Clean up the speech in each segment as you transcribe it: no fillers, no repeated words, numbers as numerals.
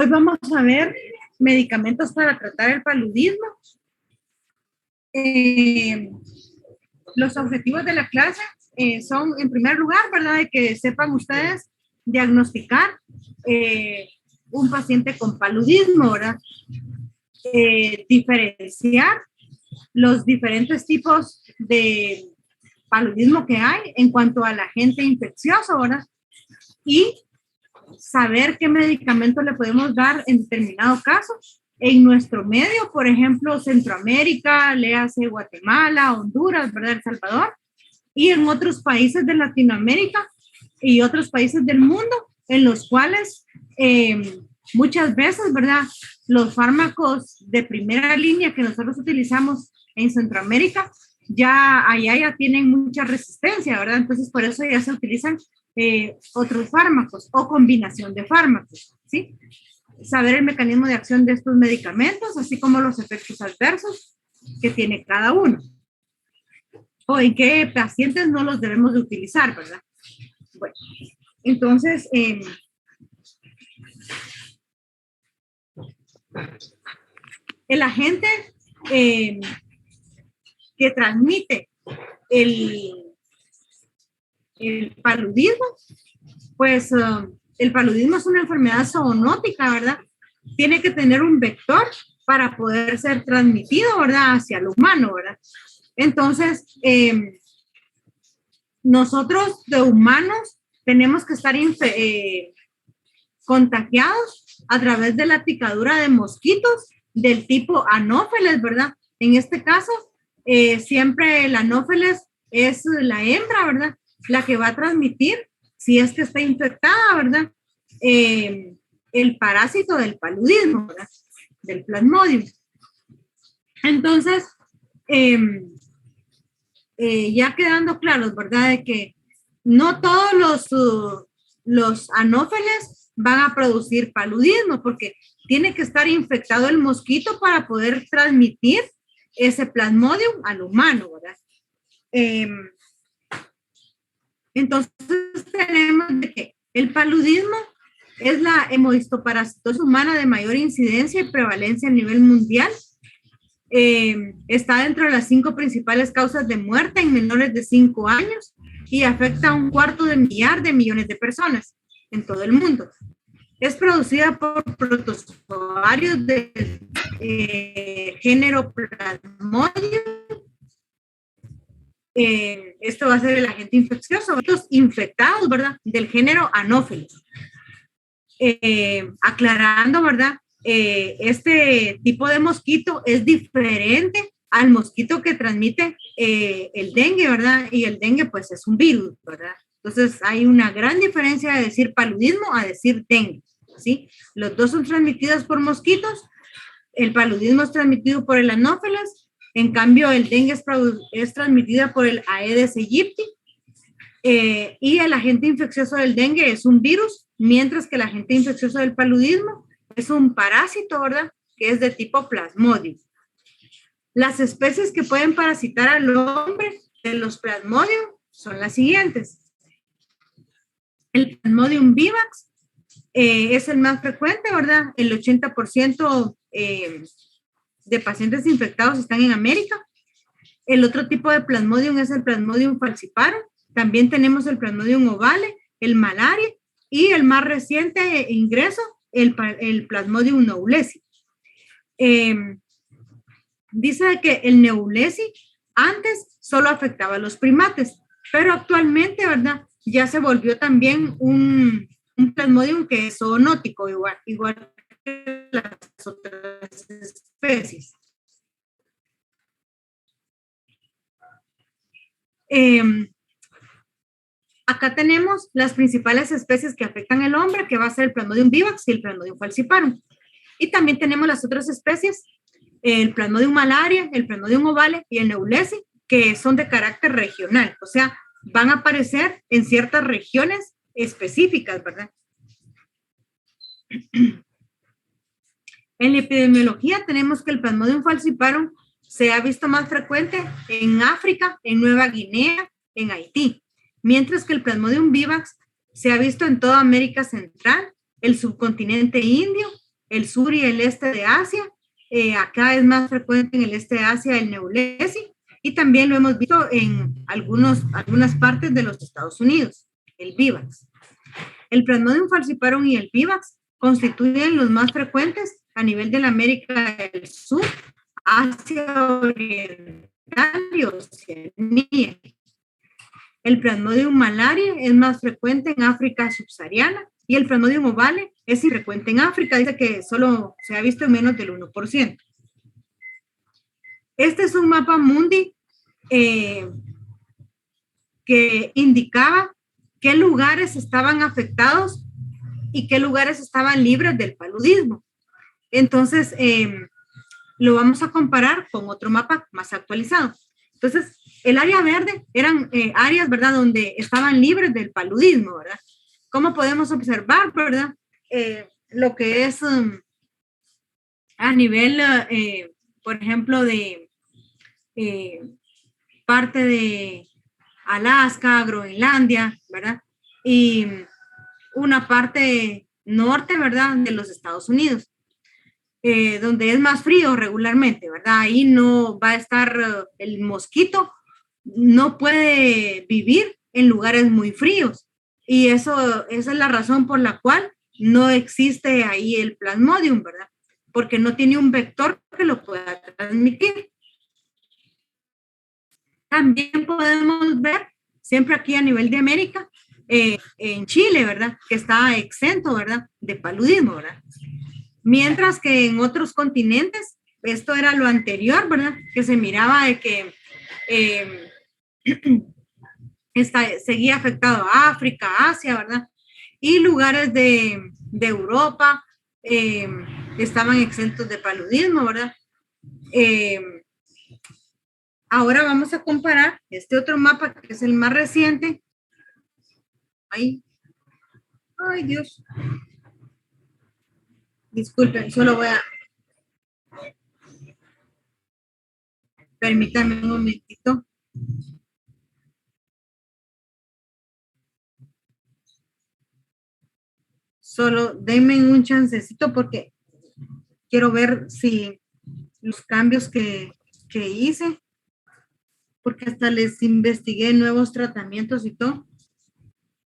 Hoy vamos a ver medicamentos para tratar el paludismo. Los objetivos de la clase son, en primer lugar, ¿verdad?, de que sepan ustedes diagnosticar un paciente con paludismo, ¿verdad? Diferenciar los diferentes tipos de paludismo que hay en cuanto al agente infeccioso, ¿verdad? Y saber qué medicamento le podemos dar en determinado caso. En nuestro medio, por ejemplo, Centroamérica, léase Guatemala, Honduras, ¿verdad?, El Salvador, y en otros países de Latinoamérica y otros países del mundo, en los cuales muchas veces, ¿verdad?, los fármacos de primera línea que nosotros utilizamos en Centroamérica, allá ya tienen mucha resistencia, ¿verdad? Entonces, por eso ya se utilizan otros fármacos o combinación de fármacos, ¿sí? Saber el mecanismo de acción de estos medicamentos, así como los efectos adversos que tiene cada uno. O en qué pacientes no los debemos de utilizar, ¿verdad? Bueno, entonces, el agente que transmite el paludismo, pues el paludismo es una enfermedad zoonótica, ¿verdad? Tiene que tener un vector para poder ser transmitido, ¿verdad?, hacia el humano, ¿verdad? Entonces, nosotros de humanos tenemos que estar contagiados a través de la picadura de mosquitos del tipo anófeles, ¿verdad? En este caso, siempre el anófeles es la hembra, ¿verdad?, la que va a transmitir, si es que está infectada, ¿verdad?, el parásito del paludismo, ¿verdad?, del plasmodium. Entonces, ya quedando claros, ¿verdad?, de que no todos los anófeles van a producir paludismo, porque tiene que estar infectado el mosquito para poder transmitir ese plasmodium al humano, ¿verdad? Entonces tenemos de que el paludismo es la hemohistoparasitosis humana de mayor incidencia y prevalencia a nivel mundial. Está dentro de las 5 principales causas de muerte en menores de 5 años y afecta a 1/4 millar de millones de personas en todo el mundo. Es producida por protozoarios del género Plasmodium. Esto va a ser el agente infeccioso, los infectados, ¿verdad?, del género Anopheles. Aclarando, ¿verdad?, este tipo de mosquito es diferente al mosquito que transmite el dengue, ¿verdad? Y el dengue, pues, es un virus, ¿verdad? Entonces, hay una gran diferencia de decir paludismo a decir dengue, ¿sí? Los dos son transmitidos por mosquitos. El paludismo es transmitido por el anófeles. En cambio, el dengue es transmitida por el Aedes aegypti. Y el agente infeccioso del dengue es un virus, mientras que el agente infeccioso del paludismo es un parásito, ¿verdad?, que es de tipo Plasmodium. Las especies que pueden parasitar al hombre de los Plasmodium son las siguientes. El Plasmodium vivax es el más frecuente, ¿verdad? El 80% de pacientes infectados están en América. El otro tipo de Plasmodium es el Plasmodium falciparum. También tenemos el Plasmodium ovale, el malaria y el más reciente ingreso, el Plasmodium knowlesi. Dice que el knowlesi antes solo afectaba a los primates, pero actualmente, ¿verdad?, ya se volvió también un Plasmodium que es zoonótico, igual que las otras especies. Acá tenemos las principales especies que afectan al hombre, que va a ser el Plasmodium vivax y el Plasmodium falciparum. Y también tenemos las otras especies, el Plasmodium malaria, el Plasmodium ovale y el knowlesi, que son de carácter regional, o sea, van a aparecer en ciertas regiones específicas, ¿verdad? En la epidemiología tenemos que el Plasmodium falciparum se ha visto más frecuente en África, en Nueva Guinea, en Haití, mientras que el Plasmodium vivax se ha visto en toda América Central, el subcontinente indio el sur y el este de Asia. Acá es más frecuente en el este de Asia el Neulesi, y también lo hemos visto en algunas partes de los Estados Unidos, el Vivax. El Plasmodium falciparum y el Vivax constituyen los más frecuentes a nivel de la América del Sur, Asia Oriental y Oceanía. El Plasmodium malaria es más frecuente en África subsahariana y el Plasmodium ovale es infrecuente en África, dice que solo se ha visto en menos del 1%. Este es un mapa mundi que indicaba qué lugares estaban afectados y qué lugares estaban libres del paludismo. Entonces, lo vamos a comparar con otro mapa más actualizado. Entonces, el área verde eran áreas, ¿verdad?, donde estaban libres del paludismo, ¿verdad? ¿Cómo podemos observar, verdad? Lo que es a nivel, por ejemplo, de parte de Alaska, Groenlandia, ¿verdad? Y una parte norte, ¿verdad?, de los Estados Unidos, donde es más frío regularmente, ¿verdad? Ahí no va a estar el mosquito, no puede vivir en lugares muy fríos. Y esa es la razón por la cual no existe ahí el Plasmodium, ¿verdad? Porque no tiene un vector que lo pueda transmitir. También podemos ver, siempre aquí a nivel de América, en Chile, ¿verdad? Que está exento, ¿verdad? De paludismo, ¿verdad? Mientras que en otros continentes, esto era lo anterior, ¿verdad? Que se miraba de que eh, seguía afectado a África, Asia, ¿verdad? Y lugares de Europa estaban exentos de paludismo, ¿verdad? Eh, Ahora vamos a comparar este otro mapa que es el más reciente. Ay, ay Dios. Disculpen, solo voy a... Permítanme un momentito. Solo denme un chancecito porque quiero ver si los cambios que hice, porque hasta les investigué nuevos tratamientos y todo,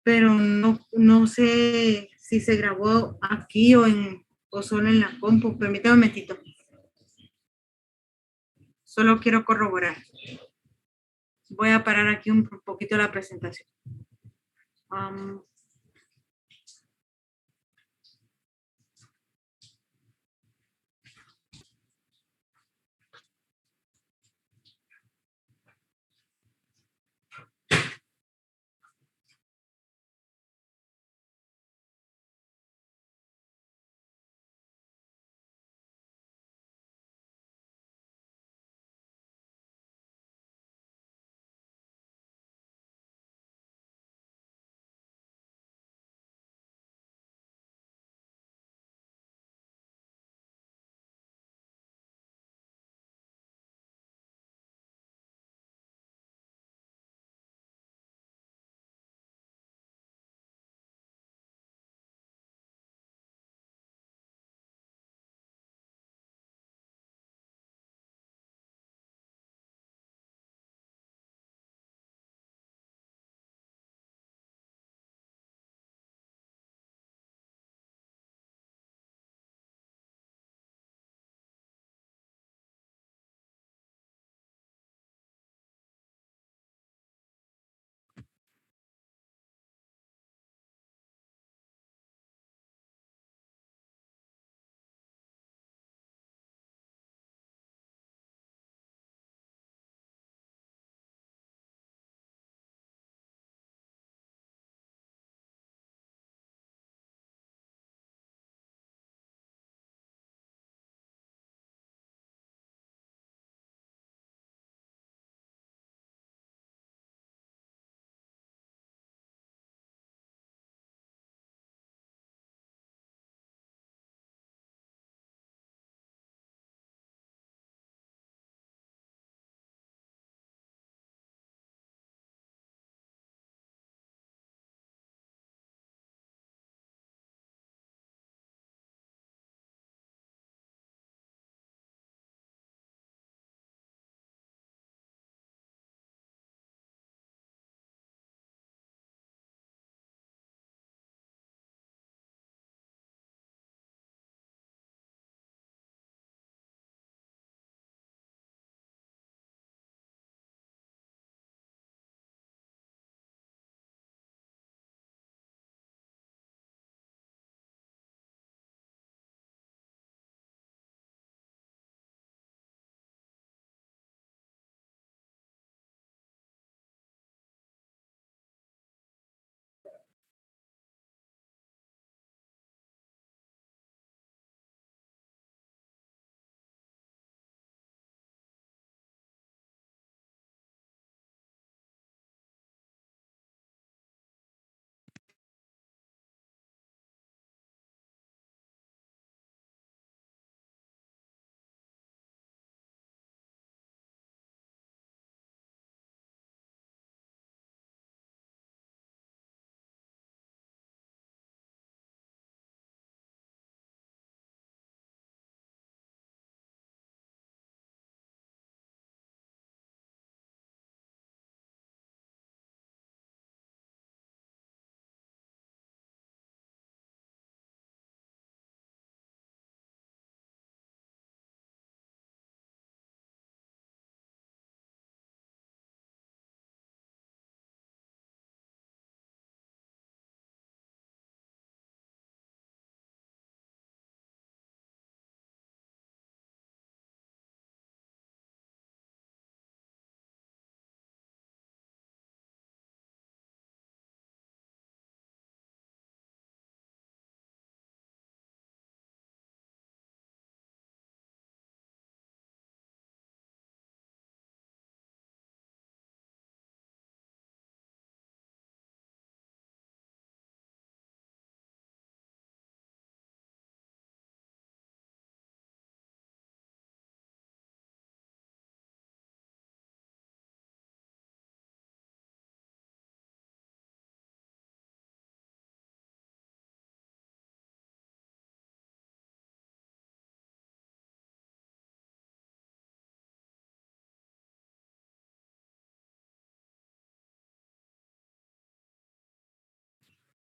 pero no sé si se grabó aquí o solo en la compu. Permítame un momentito. Solo quiero corroborar. Voy a parar aquí un poquito la presentación.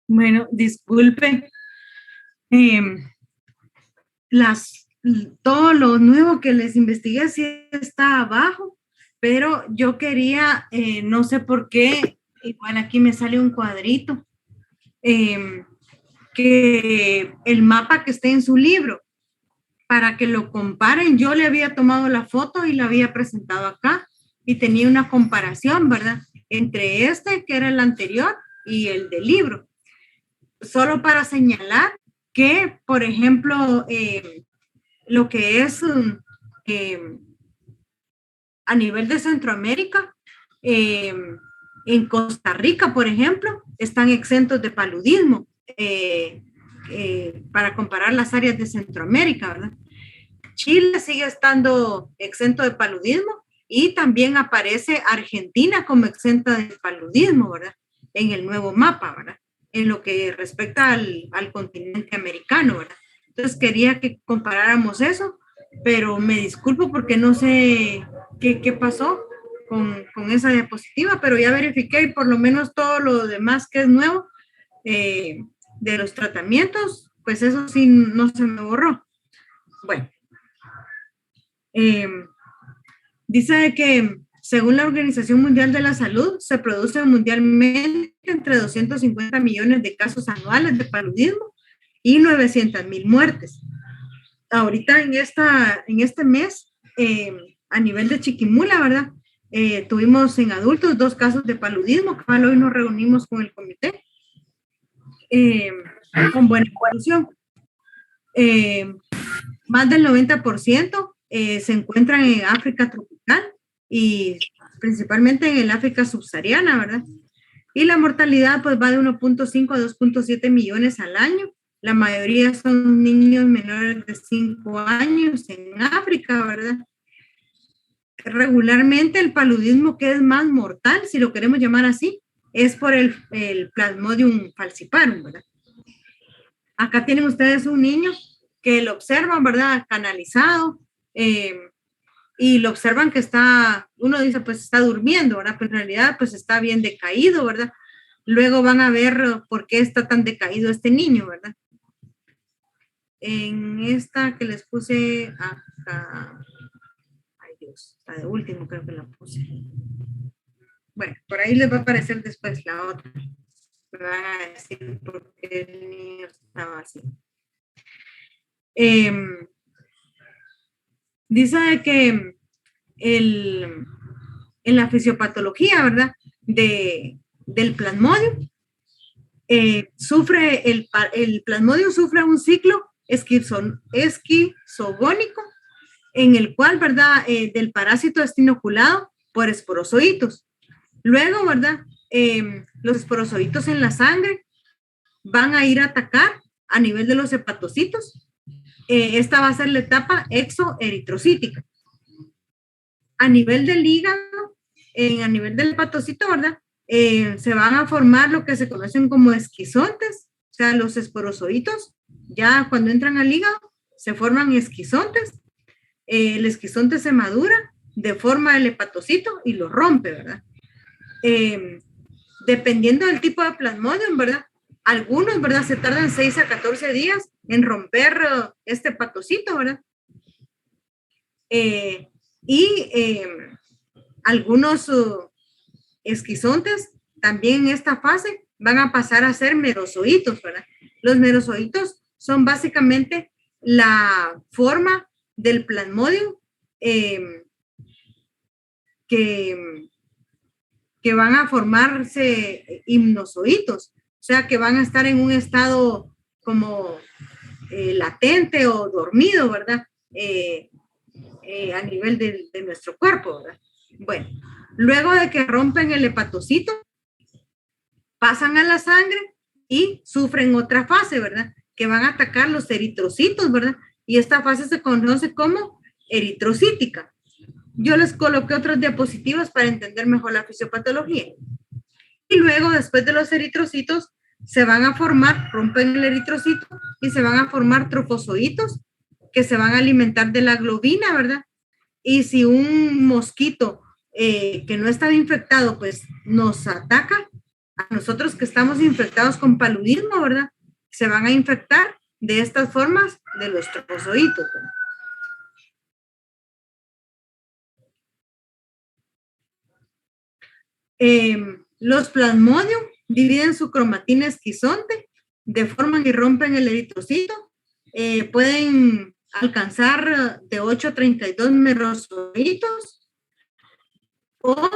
Bueno, disculpe, eh, las, todo lo nuevo que les investigué sí está abajo, pero yo quería, no sé por qué, igual aquí me sale un cuadrito, eh, que el mapa que esté en su libro, para que lo comparen, yo le había tomado la foto y la había presentado acá y tenía una comparación, ¿verdad? Entre este, que era el anterior, y el del libro. Solo para señalar que, por ejemplo, lo que es eh, a nivel de Centroamérica, eh, en Costa Rica, por ejemplo, están exentos de paludismo, para comparar las áreas de Centroamérica, ¿verdad? Chile sigue estando exento de paludismo y también aparece Argentina como exenta de paludismo, ¿verdad? En el nuevo mapa, ¿verdad? En lo que respecta al continente americano, ¿verdad? Entonces quería que comparáramos eso, pero me disculpo porque no sé qué pasó con esa diapositiva, pero ya verifiqué y por lo menos todo lo demás que es nuevo, eh, de los tratamientos, pues eso sí no se me borró. Bueno, eh, dice que según la Organización Mundial de la Salud, se producen mundialmente entre 250 millones de casos anuales de paludismo y 900,000 muertes. Ahorita en este mes, a nivel de Chiquimula, ¿verdad? Tuvimos en adultos 2 casos de paludismo, que hoy nos reunimos con el comité, eh, con buena evolución. Más del 90% se encuentran en África tropical y principalmente en el África subsahariana, ¿verdad? Y la mortalidad pues va de 1.5 a 2.7 millones al año. La mayoría son niños menores de 5 años en África, ¿verdad? Regularmente el paludismo que es más mortal, si lo queremos llamar así, es por el Plasmodium falciparum, ¿verdad? Acá tienen ustedes un niño que lo observan, ¿verdad? Canalizado, eh, y lo observan que está, uno dice, pues está durmiendo, ¿verdad? Pero en realidad, pues está bien decaído, ¿verdad? Luego van a ver por qué está tan decaído este niño, ¿verdad? En esta que les puse acá, ay Dios, está de último creo que la puse. Bueno, por ahí les va a aparecer después la otra. Me van a decir por qué el niño estaba así. Dice que en la fisiopatología, ¿verdad? Del plasmodium, el plasmodium sufre un ciclo esquizogónico en el cual, ¿verdad? Del parásito es inoculado por esporozoitos. Luego, ¿verdad? Los esporozoitos en la sangre van a ir a atacar a nivel de los hepatocitos. Esta va a ser la etapa exoeritrocítica. A nivel del hígado, a nivel del hepatocito, ¿verdad? Se van a formar lo que se conocen como esquizontes, o sea, los esporozoitos, ya cuando entran al hígado, se forman esquizontes. El esquizonte se madura, deforma el hepatocito y lo rompe, ¿verdad? Dependiendo del tipo de plasmodium, ¿verdad? Algunos, ¿verdad? Se tardan 6 a 14 días en romper este hepatocito, ¿verdad? Y algunos esquizontes también en esta fase van a pasar a ser merozoitos, ¿verdad? Los merozoitos son básicamente la forma del plasmodium que van a formarse hipnozoitos, o sea, que van a estar en un estado como latente o dormido, ¿verdad? A nivel de nuestro cuerpo, ¿verdad? Bueno, luego de que rompen el hepatocito, pasan a la sangre y sufren otra fase, ¿verdad? Que van a atacar los eritrocitos, ¿verdad? Y esta fase se conoce como eritrocítica. Yo les coloqué otras diapositivas para entender mejor la fisiopatología. Y luego, después de los eritrocitos, se van a formar, rompen el eritrocito y se van a formar trofozoitos que se van a alimentar de la globina, ¿verdad? Y si un mosquito que no estaba infectado, pues nos ataca, A nosotros que estamos infectados con paludismo, ¿verdad? Se van a infectar de estas formas de los trozoitos, ¿verdad? Los plasmodium dividen su cromatina esquizonte, deforman y rompen el eritrocito, pueden alcanzar de 8 a 32 merozoitos, o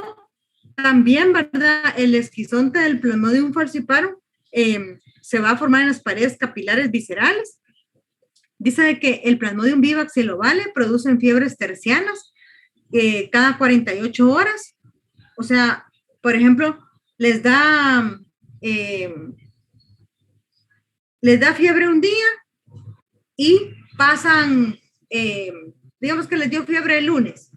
también, ¿verdad? El esquizonte del Plasmodium falciparum se va a formar en las paredes capilares viscerales. Dice que el Plasmodium vivax y el ovale producen fiebres tercianas cada 48 horas. O sea, por ejemplo, les da fiebre un día y pasan, digamos que les dio fiebre el lunes.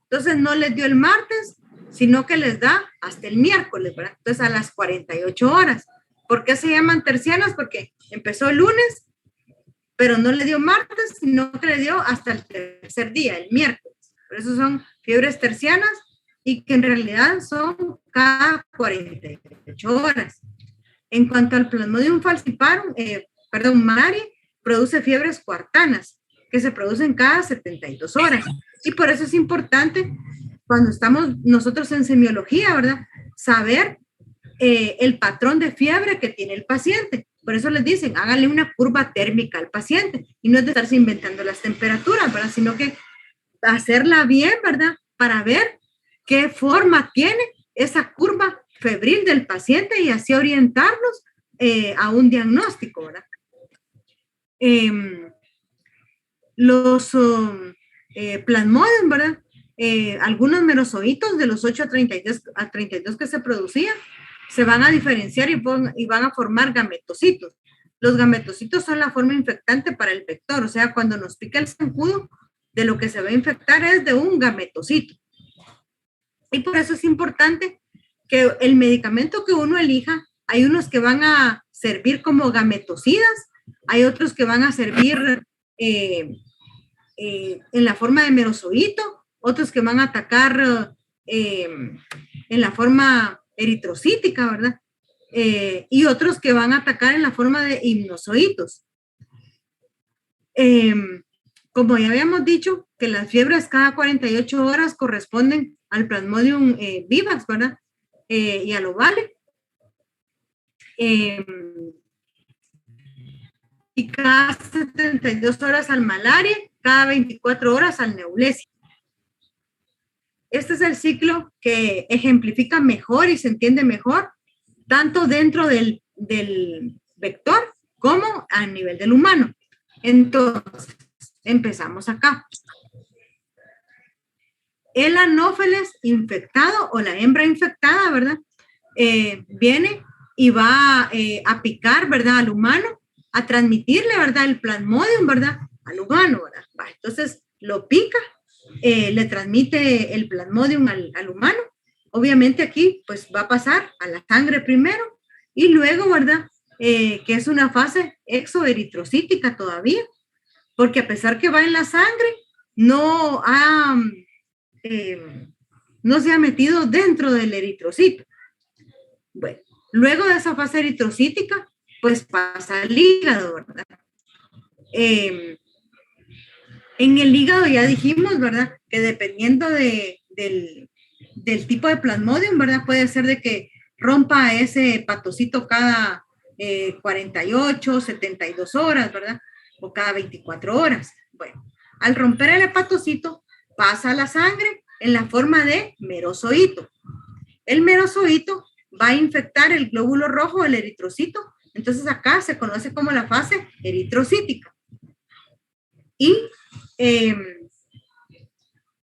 Entonces no les dio el martes, sino que les da hasta el miércoles, ¿verdad? Entonces a las 48 horas. ¿Por qué se llaman tercianas? Porque empezó el lunes, pero no le dio martes, sino que le dio hasta el tercer día, el miércoles. Por eso son fiebres tercianas y que en realidad son cada 48 horas. En cuanto al Plasmodium falciparum, malaria, produce fiebres cuartanas, que se producen cada 72 horas. Y por eso es importante, cuando estamos nosotros en semiología, ¿verdad?, saber el patrón de fiebre que tiene el paciente. Por eso les dicen, háganle una curva térmica al paciente. Y no es de estarse inventando las temperaturas, ¿verdad?, sino que hacerla bien, ¿verdad?, para ver qué forma tiene esa curva febril del paciente y así orientarlos a un diagnóstico, ¿verdad? Los plasmodium, ¿verdad? Algunos merozoitos de los 8 a 32 que se producían se van a diferenciar y van a formar gametocitos. Los gametocitos son la forma infectante para el vector, o sea, cuando nos pica el zancudo, de lo que se va a infectar es de un gametocito. Y por eso es importante que el medicamento que uno elija, hay unos que van a servir como gametocidas, hay otros que van a servir en la forma de merozoito, otros que van a atacar en la forma eritrocítica, ¿verdad? Y otros que van a atacar en la forma de hipnozoitos. Como ya habíamos dicho, que las fiebres cada 48 horas corresponden al Plasmodium vivax, ¿verdad? Y al ovale. Y cada 72 horas al malaria, cada 24 horas al neulesia. Este es el ciclo que ejemplifica mejor y se entiende mejor, tanto dentro del vector como a nivel del humano. Entonces, empezamos acá. El anófeles infectado o la hembra infectada, ¿verdad? Viene y va a picar, ¿verdad?, al humano, a transmitirle, ¿verdad?, el plasmodium, ¿verdad?, al humano, ¿verdad? Entonces lo pica, le transmite el plasmodium al humano. Obviamente aquí pues va a pasar a la sangre primero y luego, ¿verdad?, que es una fase exoeritrocítica todavía, porque a pesar que va en la sangre, no se ha metido dentro del eritrocito. Bueno, luego de esa fase eritrocítica, pues pasa al hígado, ¿verdad? En el hígado ya dijimos, ¿verdad?, que dependiendo del tipo de plasmodium, ¿verdad?, puede ser de que rompa ese hepatocito cada 48, 72 horas, ¿verdad?, o cada 24 horas. Bueno, al romper el hepatocito, pasa a la sangre en la forma de merozoito. El merozoito va a infectar el glóbulo rojo, el eritrocito. Entonces acá se conoce como la fase eritrocítica. Y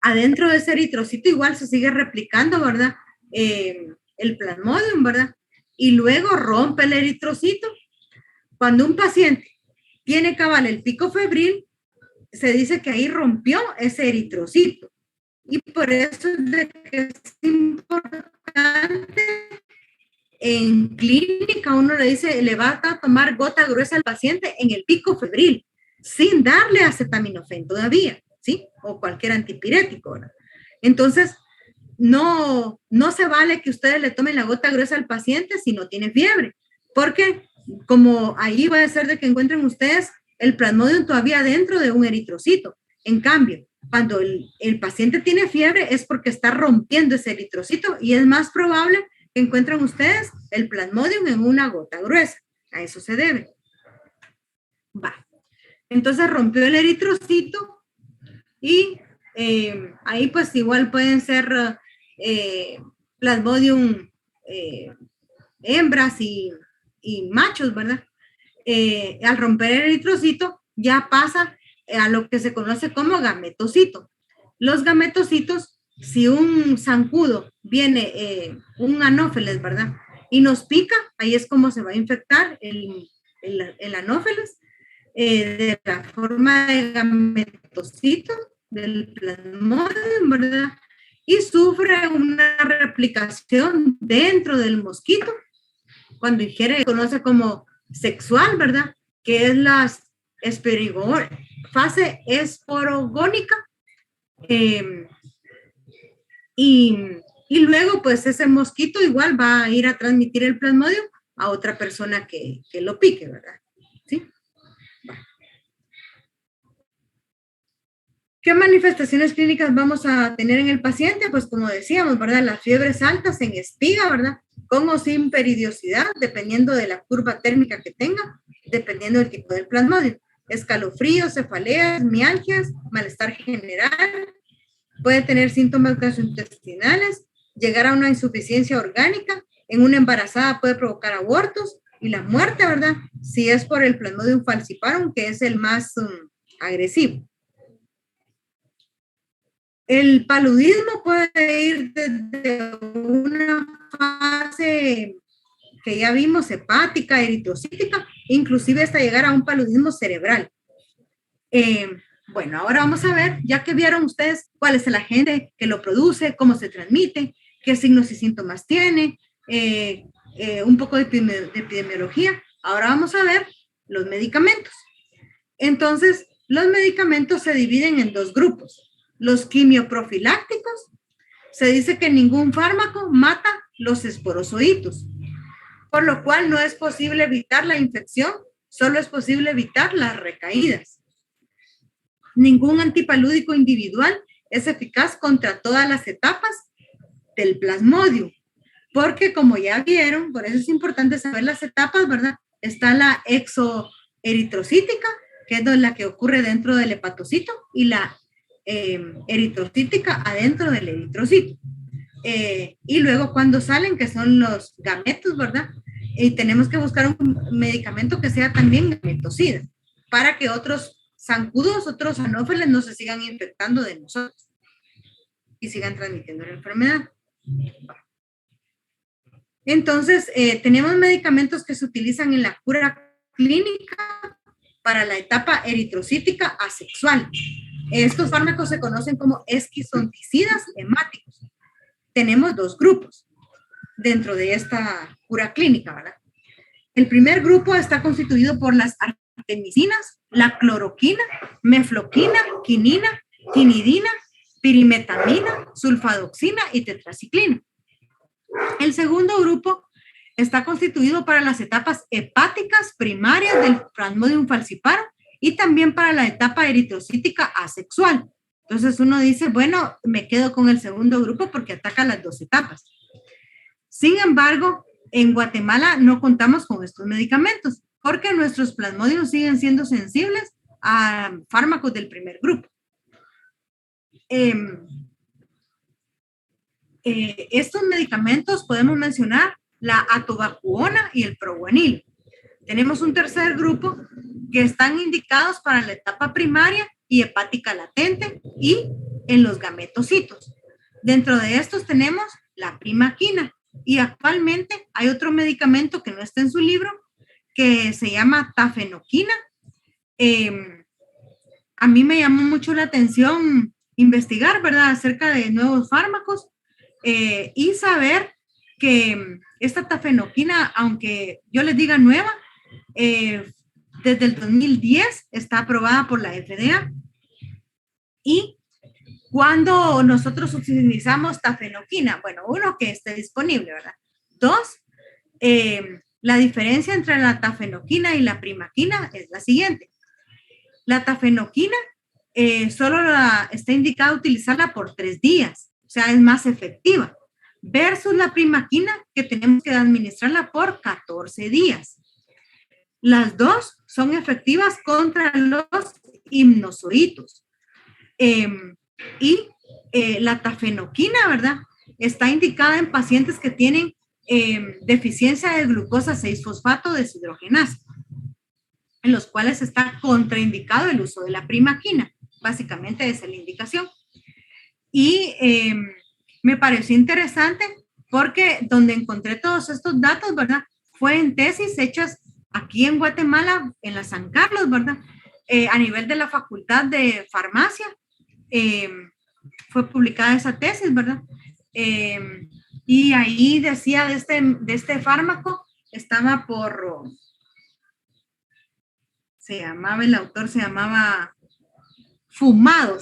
adentro de ese eritrocito igual se sigue replicando, ¿verdad?, el plasmodium, ¿verdad? Y luego rompe el eritrocito. Cuando un paciente tiene cabal el pico febril, se dice que ahí rompió ese eritrocito. Y por eso es de que es importante en clínica, uno le dice, le va a tomar gota gruesa al paciente en el pico febril, sin darle acetaminofén todavía, ¿sí? O cualquier antipirético, ¿verdad? Entonces, no se vale que ustedes le tomen la gota gruesa al paciente si no tiene fiebre, porque como ahí va a ser de que encuentren ustedes el plasmodium todavía dentro de un eritrocito. En cambio, cuando el paciente tiene fiebre es porque está rompiendo ese eritrocito y es más probable que encuentren ustedes el plasmodium en una gota gruesa. A eso se debe. Va. Entonces rompió el eritrocito y ahí pues igual pueden ser plasmodium hembras y machos, ¿verdad? Al romper el eritrocito ya pasa a lo que se conoce como gametocito. Los gametocitos, si un zancudo viene, un anófeles, ¿verdad? Y nos pica, ahí es como se va a infectar el anófeles de la forma de gametocito del plasmodium, ¿verdad? Y sufre una replicación dentro del mosquito cuando ingiere, se conoce como sexual, ¿verdad? Que es la fase esporogónica. Y luego, pues, ese mosquito igual va a ir a transmitir el plasmodium a otra persona que lo pique, ¿verdad? ¿Sí? ¿Qué manifestaciones clínicas vamos a tener en el paciente? Pues como decíamos, ¿verdad? Las fiebres altas en espiga, ¿verdad? Con o sin peridiosidad, dependiendo de la curva térmica que tenga, dependiendo del tipo del plasmodium. Escalofríos, cefaleas, mialgias, malestar general, puede tener síntomas gastrointestinales, llegar a una insuficiencia orgánica, en una embarazada puede provocar abortos y la muerte, ¿verdad? Si es por el Plasmodium falciparum, que es el más agresivo. El paludismo puede ir desde una fase que ya vimos, hepática, eritrocítica, inclusive hasta llegar a un paludismo cerebral. Bueno, ahora vamos a ver, ya que vieron ustedes cuál es el agente que lo produce, cómo se transmite, qué signos y síntomas tiene, un poco de epidemiología. Ahora vamos a ver los medicamentos. Entonces, los medicamentos se dividen en dos grupos. Los quimioprofilácticos, se dice que ningún fármaco mata los esporozoitos, por lo cual no es posible evitar la infección, solo es posible evitar las recaídas. Ningún antipalúdico individual es eficaz contra todas las etapas del plasmodium, porque como ya vieron, por eso es importante saber las etapas, ¿verdad? Está la exoeritrocítica, que es la que ocurre dentro del hepatocito, y la eritrocítica adentro del eritrocito. Y luego cuando salen, que son los gametos, ¿verdad? Y tenemos que buscar un medicamento que sea también gametocida, para que otros zancudos, otros anófeles no se sigan infectando de nosotros y sigan transmitiendo la enfermedad. Entonces, tenemos medicamentos que se utilizan en la cura clínica para la etapa eritrocítica asexual. Estos fármacos se conocen como esquizonticidas hemáticos. Tenemos dos grupos dentro de esta cura clínica, ¿verdad? El primer grupo está constituido por las artemisinas, la cloroquina, mefloquina, quinina, quinidina, pirimetamina, sulfadoxina y tetraciclina. El segundo grupo está constituido para las etapas hepáticas primarias del Plasmodium falciparum y también para la etapa eritrocítica asexual. Entonces uno dice, bueno, me quedo con el segundo grupo porque ataca las dos etapas. Sin embargo, en Guatemala no contamos con estos medicamentos porque nuestros plasmodios siguen siendo sensibles a fármacos del primer grupo. Estos medicamentos podemos mencionar la atovacuona y el proguanil. Tenemos un tercer grupo que están indicados para la etapa primaria y hepática latente y en los gametocitos. Dentro de estos tenemos la primaquina y actualmente hay otro medicamento que no está en su libro que se llama tafenoquina. A mí me llamó mucho la atención investigar, ¿verdad?, acerca de nuevos fármacos y saber que esta tafenoquina, aunque yo les diga nueva, desde el 2010 está aprobada por la FDA y cuando nosotros utilizamos tafenoquina, bueno, uno, que esté disponible, ¿verdad? Dos, la diferencia entre la tafenoquina y la primaquina es la siguiente. La tafenoquina solo está indicada utilizarla por 3 días, o sea, es más efectiva, versus la primaquina, que tenemos que administrarla por 14 días. Las dos son efectivas contra los hipnozoitos. Y la tafenoquina, ¿verdad? Está indicada en pacientes que tienen deficiencia de glucosa 6-fosfato deshidrogenasa, en los cuales está contraindicado el uso de la primaquina. Básicamente esa es la indicación. Y me pareció interesante porque donde encontré todos estos datos, ¿verdad? Fue en tesis hechas aquí en Guatemala, en la San Carlos, ¿verdad? A nivel de la Facultad de Farmacia, fue publicada esa tesis, ¿verdad? Y ahí decía de este fármaco, estaba el autor se llamaba Fumado,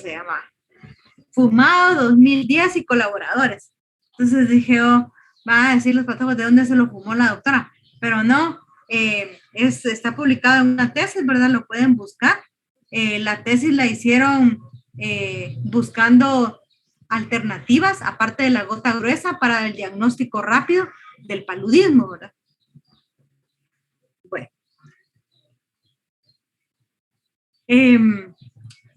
Fumado 2010 y colaboradores. Entonces dije, oh, va a decir los patógenos de dónde se lo fumó la doctora, pero no, está publicado en una tesis, ¿verdad? Lo pueden buscar. La tesis la hicieron buscando alternativas, aparte de la gota gruesa, para el diagnóstico rápido del paludismo, ¿verdad? Bueno.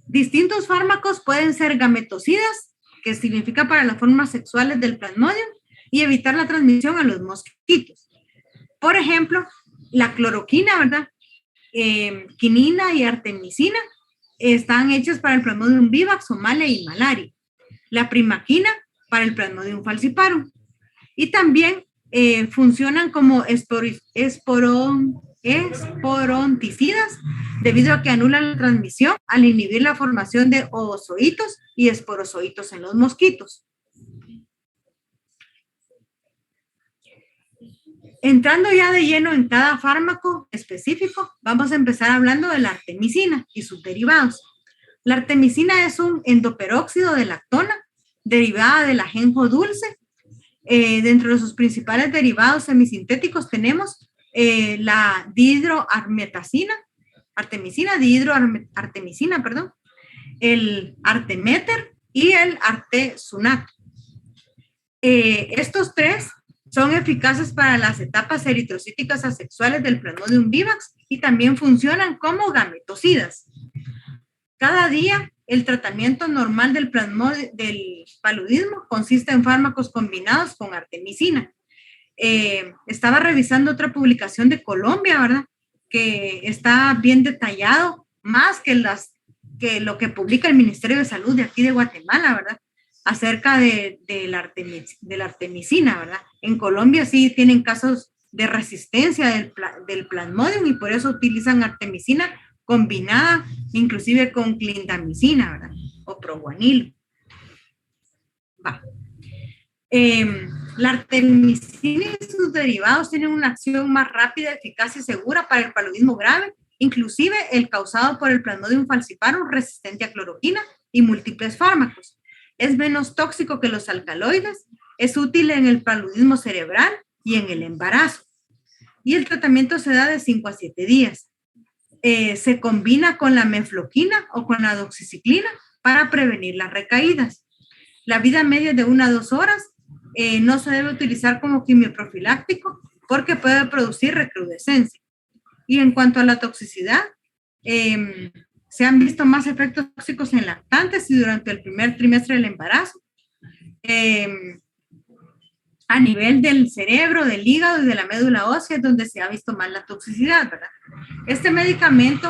Distintos fármacos pueden ser gametocidas, que significa para las formas sexuales del plasmodium, y evitar la transmisión a los mosquitos. Por ejemplo, la cloroquina, ¿verdad? Quinina y artemisina están hechas para el Plasmodium vivax, somalia y malaria. La primaquina para el Plasmodium falciparum. Y también funcionan como esporonticidas debido a que anulan la transmisión al inhibir la formación de oozoitos y esporozoitos en los mosquitos. Entrando ya de lleno en cada fármaco específico, vamos a empezar hablando de la artemisina y sus derivados. La artemisina es un endoperóxido de lactona derivada del ajenjo dulce. Dentro de sus principales derivados semisintéticos tenemos la dihidroartemisina, el arteméter y el artesunato. Estos tres son eficaces para las etapas eritrocíticas asexuales del Plasmodium vivax y también funcionan como gametocidas. Cada día, el tratamiento normal del paludismo consiste en fármacos combinados con artemisina. Estaba revisando otra publicación de Colombia, ¿verdad? Que está bien detallado, más que lo que publica el Ministerio de Salud de aquí de Guatemala, ¿verdad? Acerca de la artemisina, ¿verdad? En Colombia sí tienen casos de resistencia del plasmodium y por eso utilizan artemisina combinada inclusive con clindamicina, ¿verdad? O proguanil. La artemisina y sus derivados tienen una acción más rápida, eficaz y segura para el paludismo grave, inclusive el causado por el Plasmodium falciparum resistente a cloroquina y múltiples fármacos. Es menos tóxico que los alcaloides, es útil en el paludismo cerebral y en el embarazo. Y el tratamiento se da de 5 a 7 días. Se combina con la mefloquina o con la doxiciclina para prevenir las recaídas. La vida media es de 1 a 2 horas. No se debe utilizar como quimioprofiláctico porque puede producir recrudescencia. Y en cuanto a la toxicidad, se han visto más efectos tóxicos en lactantes y durante el primer trimestre del embarazo. A nivel del cerebro, del hígado y de la médula ósea es donde se ha visto más la toxicidad, ¿verdad? Este medicamento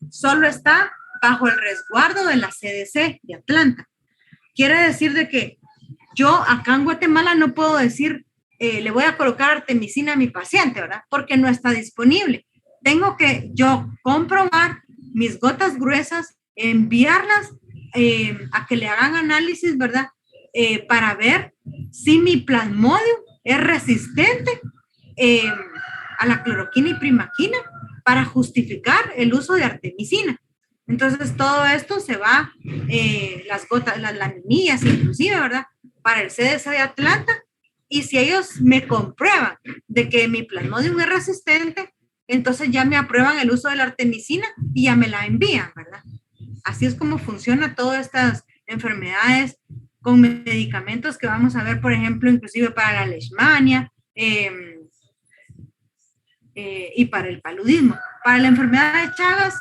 solo está bajo el resguardo de la CDC de Atlanta. Quiere decir de que yo acá en Guatemala no puedo decir, le voy a colocar artemisina a mi paciente, ¿verdad? Porque no está disponible. Tengo que yo comprobar mis gotas gruesas, enviarlas a que le hagan análisis, ¿verdad? Para ver si mi plasmodium es resistente a la cloroquina y primaquina para justificar el uso de artemisina. Entonces, todo esto se va, las gotas, las laminillas inclusive, ¿verdad? Para el CDC de Atlanta. Y si ellos me comprueban de que mi Plasmodium es resistente, entonces ya me aprueban el uso de la artemisina y ya me la envían, ¿verdad? Así es como funciona todas estas enfermedades con medicamentos que vamos a ver, por ejemplo, inclusive para la leishmania y para el paludismo. Para la enfermedad de Chagas,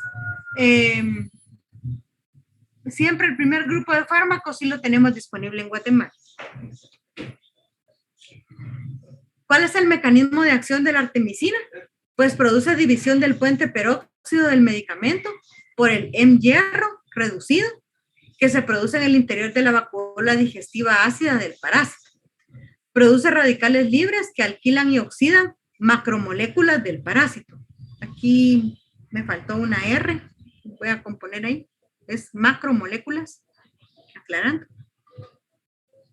siempre el primer grupo de fármacos sí lo tenemos disponible en Guatemala. ¿Cuál es el mecanismo de acción de la artemisina? Pues produce división del puente peróxido del medicamento por el M-hierro reducido que se produce en el interior de la vacuola digestiva ácida del parásito. Produce radicales libres que alquilan y oxidan macromoléculas del parásito. Aquí me faltó una R, voy a componer ahí, es macromoléculas, aclarando.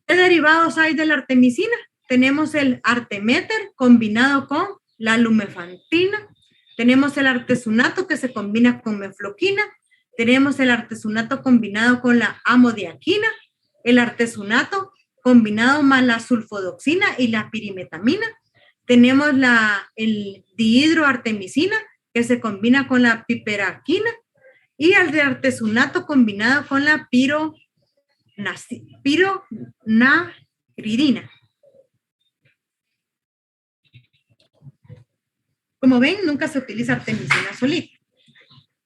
¿Qué derivados hay de la artemisina? Tenemos el arteméter combinado con la lumefantrina, tenemos el artesunato que se combina con mefloquina, tenemos el artesunato combinado con la amodiaquina, el artesunato combinado más la sulfodoxina y la pirimetamina, tenemos el dihidroartemisina que se combina con la piperaquina y el de artesunato combinado con la pironagridina. Como ven, nunca se utiliza artemisina solita.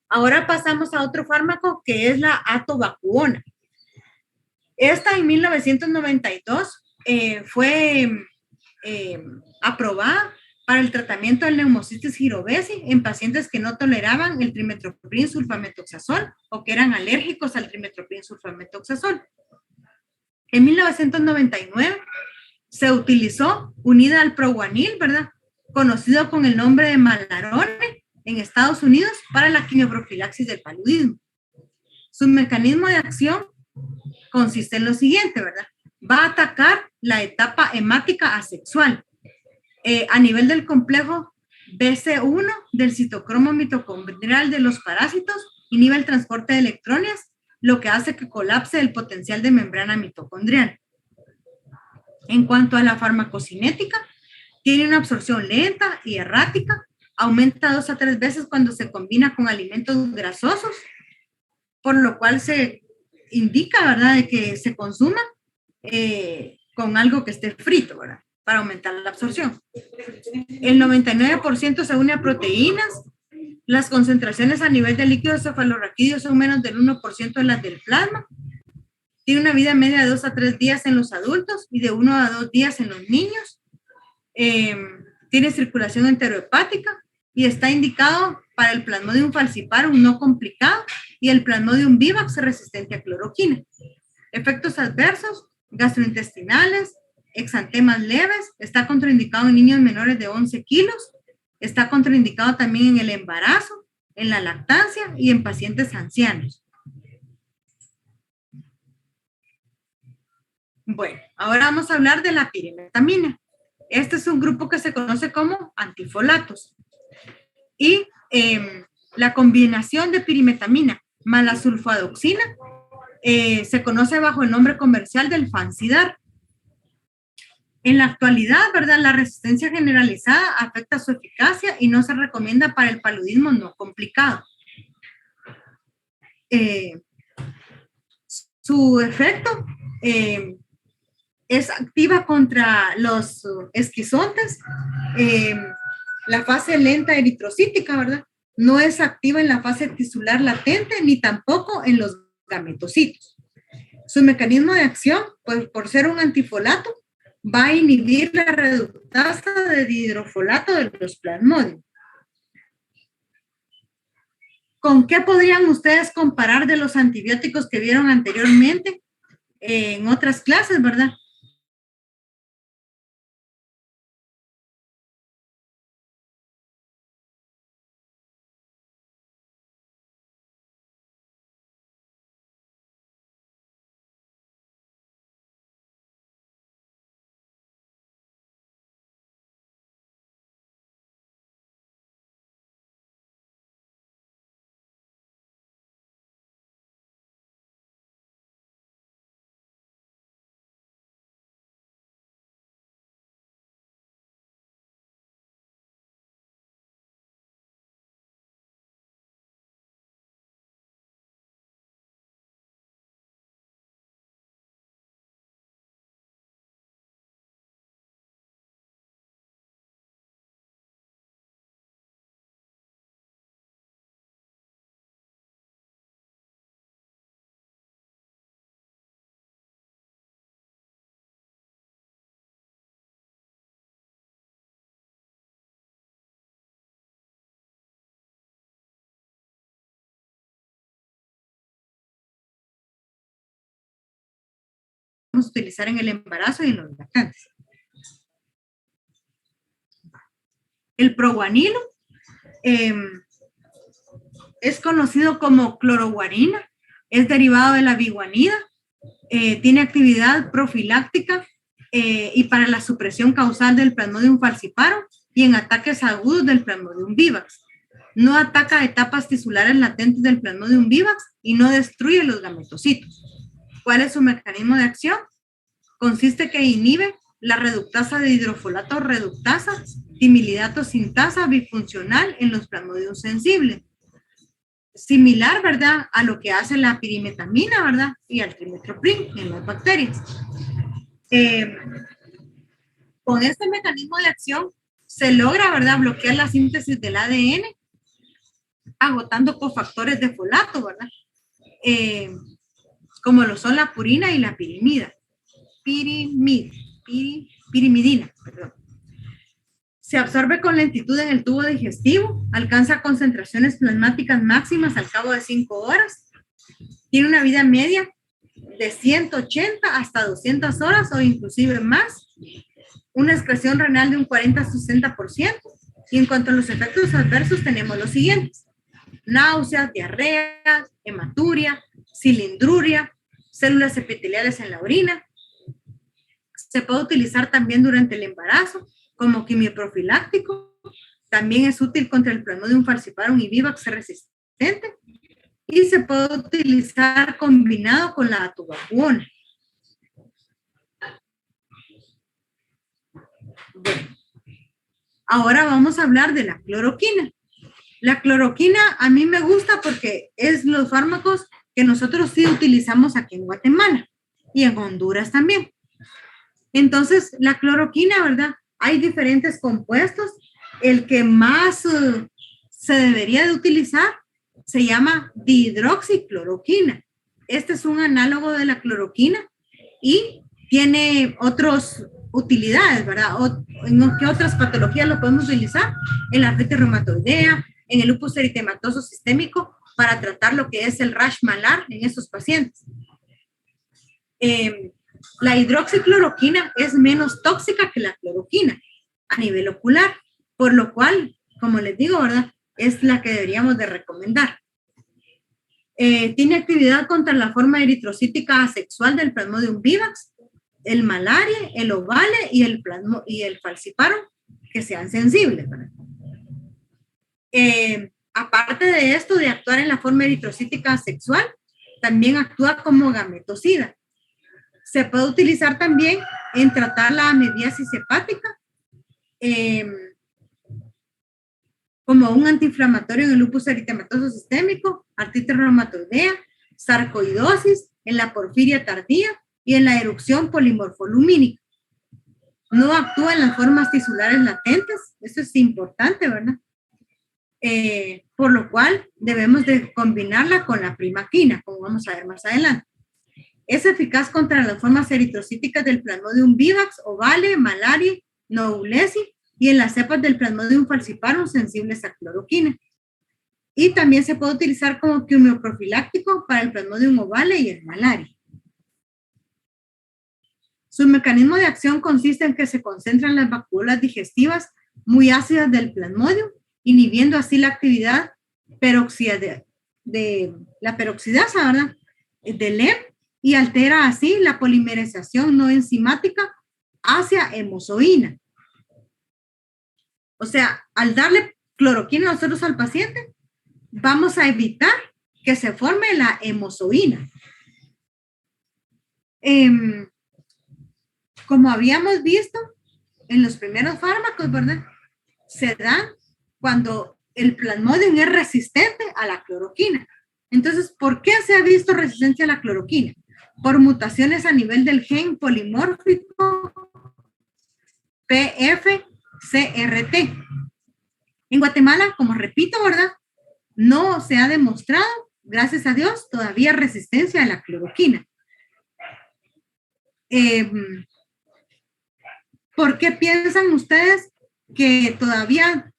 Ahora pasamos a otro fármaco que es la atovacuona. Esta en 1992 fue aprobada para el tratamiento del neumocitis girovesi en pacientes que no toleraban el trimetoprim sulfametoxazol o que eran alérgicos al trimetoprim sulfametoxazol. En 1999 se utilizó unida al proguanil, ¿verdad? Conocido con el nombre de Malarone en Estados Unidos para la quimioprofilaxis del paludismo. Su mecanismo de acción consiste en lo siguiente, ¿verdad? Va a atacar la etapa hemática asexual a nivel del complejo BC1 del citocromo mitocondrial de los parásitos, inhibe el transporte de electrones, lo que hace que colapse el potencial de membrana mitocondrial. En cuanto a la farmacocinética, tiene una absorción lenta y errática, aumenta 2 a 3 veces cuando se combina con alimentos grasosos, por lo cual se indica, ¿verdad?, de que se consuma con algo que esté frito, ¿verdad?, para aumentar la absorción. El 99% se une a proteínas. Las concentraciones a nivel de líquido cefalorraquídeo son menos del 1% de las del plasma. Tiene una vida media de 2 a 3 días en los adultos y de 1 a 2 días en los niños. Tiene circulación enterohepática y está indicado para el Plasmodium falciparum no complicado y el Plasmodium vivax resistente a cloroquina. Efectos adversos, gastrointestinales, exantemas leves, está contraindicado en niños menores de 11 kilos, está contraindicado también en el embarazo, en la lactancia y en pacientes ancianos. Bueno, ahora vamos a hablar de la pirimetamina. Este es un grupo que se conoce como antifolatos. Y la combinación de pirimetamina más la sulfadoxina se conoce bajo el nombre comercial del Fansidar. En la actualidad, ¿verdad?, la resistencia generalizada afecta su eficacia y no se recomienda para el paludismo no complicado. Su efecto es activa contra los esquizontes, la fase lenta eritrocítica, ¿verdad? No es activa en la fase tisular latente ni tampoco en los gametocitos. Su mecanismo de acción, pues por ser un antifolato, va a inhibir la reductasa de dihidrofolato de los plasmodium. ¿Con qué podrían ustedes comparar de los antibióticos que vieron anteriormente en otras clases, verdad? podemos utilizar en el embarazo y en los lactantes. El proguanilo es conocido como cloroguanina, es derivado de la biguanida, tiene actividad profiláctica y para la supresión causal del Plasmodium falciparum y en ataques agudos del Plasmodium vivax. No ataca etapas tisulares latentes del Plasmodium vivax y no destruye los gametocitos. ¿Cuál es su mecanismo de acción? Consiste que inhibe la reductasa de hidrofolato reductasa, timilidato sintasa bifuncional en los Plasmodium sensibles. Similar, ¿verdad?, a lo que hace la pirimetamina, ¿verdad?, y al trimethoprim en las bacterias. Con este mecanismo de acción se logra, ¿verdad?, bloquear la síntesis del ADN, agotando cofactores de folato, ¿verdad?, como lo son la purina y la pirimidina, perdón. Se absorbe con lentitud en el tubo digestivo, alcanza concentraciones plasmáticas máximas al cabo de 5 horas, tiene una vida media de 180 hasta 200 horas o inclusive más, una excreción renal de un 40-60%, y en cuanto a los efectos adversos tenemos los siguientes: náuseas, diarrea, hematuria, cilindruria, células epiteliales en la orina. Se puede utilizar también durante el embarazo como quimioprofiláctico. También es útil contra el Plasmodium falciparum y vivax resistente. Y se puede utilizar combinado con la atuvacuona. Bueno, ahora vamos a hablar de la cloroquina. La cloroquina a mí me gusta porque es los fármacos que nosotros sí utilizamos aquí en Guatemala y en Honduras también. Entonces, la cloroquina, ¿verdad? Hay diferentes compuestos. El que más se debería de utilizar se llama dihidroxicloroquina. Este es un análogo de la cloroquina y tiene otras utilidades, ¿verdad? ¿En qué otras patologías lo podemos utilizar? En la artritis reumatoidea, en el lupus eritematoso sistémico, para tratar lo que es el rash malar en estos pacientes. La hidroxicloroquina es menos tóxica que la cloroquina a nivel ocular, por lo cual, como les digo, ¿verdad?, es la que deberíamos de recomendar. Tiene actividad contra la forma eritrocítica asexual del Plasmodium vivax, el malaria, el ovale y el falciparum, que sean sensibles, ¿verdad? Aparte de esto, de actuar en la forma eritrocítica asexual, también actúa como gametocida. Se puede utilizar también en tratar la amebiasis hepática, como un antiinflamatorio en el lupus eritematoso sistémico, artritis reumatoidea, sarcoidosis, en la porfiria tardía y en la erupción polimorfolumínica. No actúa en las formas tisulares latentes, eso es importante, ¿verdad? Por lo cual debemos de combinarla con la primaquina, como vamos a ver más adelante. Es eficaz contra las formas eritrocíticas del Plasmodium vivax, ovale, malaria, noulesi y en las cepas del Plasmodium falciparum sensibles a cloroquina. Y también se puede utilizar como quimioprofiláctico para el Plasmodium ovale y el malaria. Su mecanismo de acción consiste en que se concentran las vacuolas digestivas muy ácidas del Plasmodium, inhibiendo así la actividad la peroxidasa, ¿verdad?, del EM, y altera así la polimerización no enzimática hacia hemozoína. O sea, al darle cloroquina nosotros al paciente, vamos a evitar que se forme la hemozoína. Como habíamos visto en los primeros fármacos, ¿verdad?, se dan cuando el Plasmodium es resistente a la cloroquina. Entonces, ¿por qué se ha visto resistencia a la cloroquina? Por mutaciones a nivel del gen polimórfico PFCRT. En Guatemala, como repito, ¿verdad?, no se ha demostrado, gracias a Dios, todavía resistencia a la cloroquina. ¿Por qué piensan ustedes que todavía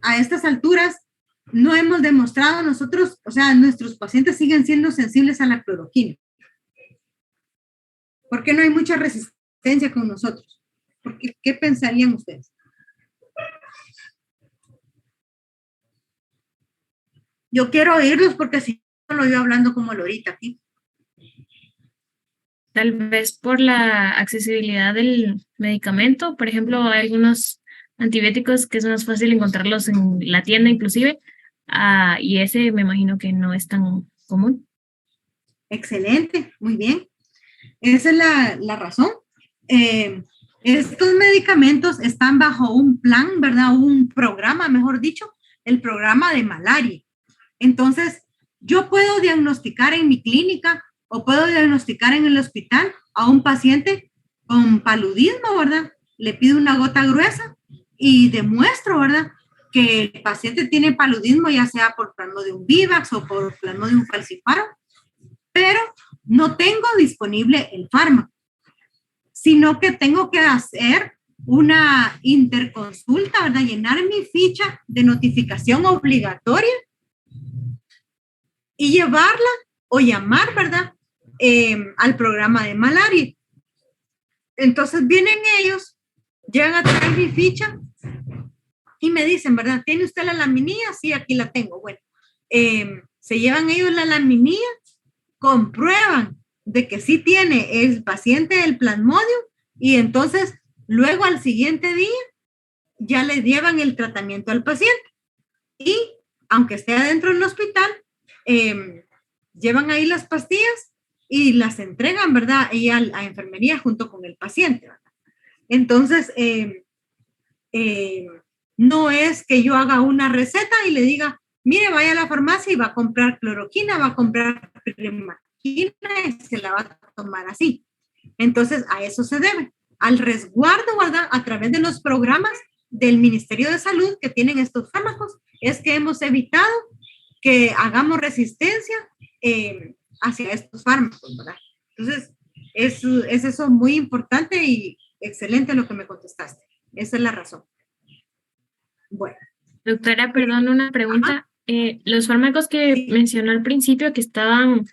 a estas alturas no hemos demostrado nosotros, o sea, nuestros pacientes siguen siendo sensibles a la cloroquina? ¿Por qué no hay mucha resistencia con nosotros? ¿Qué pensarían ustedes? Yo quiero oírlos porque si no lo yo hablando como lorita aquí. Tal vez por la accesibilidad del medicamento. Por ejemplo, hay algunos antibióticos que es más fácil encontrarlos en la tienda inclusive, y ese me imagino que no es tan común. Excelente, muy bien. Esa es la razón. Estos medicamentos están bajo un plan, ¿verdad? Un programa, mejor dicho, el programa de malaria. Entonces, yo puedo diagnosticar en mi clínica o puedo diagnosticar en el hospital a un paciente con paludismo, ¿verdad? Le pido una gota gruesa y demuestro, ¿verdad? Que el paciente tiene paludismo, ya sea por Plasmodium vivax o por Plasmodium falciparum, pero no tengo disponible el fármaco, sino que tengo que hacer una interconsulta, ¿verdad? Llenar mi ficha de notificación obligatoria y llevarla o llamar, ¿verdad? Al programa de malaria. Entonces vienen ellos, llegan a traer mi ficha y me dicen, ¿verdad? ¿Tiene usted la laminilla? Sí, aquí la tengo. Bueno, se llevan ellos la laminilla, comprueban de que sí tiene el paciente el Plasmodium y entonces luego al siguiente día ya le llevan el tratamiento al paciente y aunque esté adentro del hospital, llevan ahí las pastillas y las entregan, ¿verdad? Y a enfermería junto con el paciente, ¿verdad? Entonces, no es que yo haga una receta y le diga, mire, vaya a la farmacia y va a comprar cloroquina, va a comprar primaquina y se la va a tomar así. Entonces, a eso se debe, al resguardo, ¿verdad? A través de los programas del Ministerio de Salud que tienen estos fármacos, es que hemos evitado que hagamos resistencia hacia estos fármacos, ¿verdad? Entonces, es eso muy importante y excelente lo que me contestaste. Esa es la razón. Bueno. Doctora, perdón, una pregunta. Los fármacos que Sí. mencionó al principio que estaban,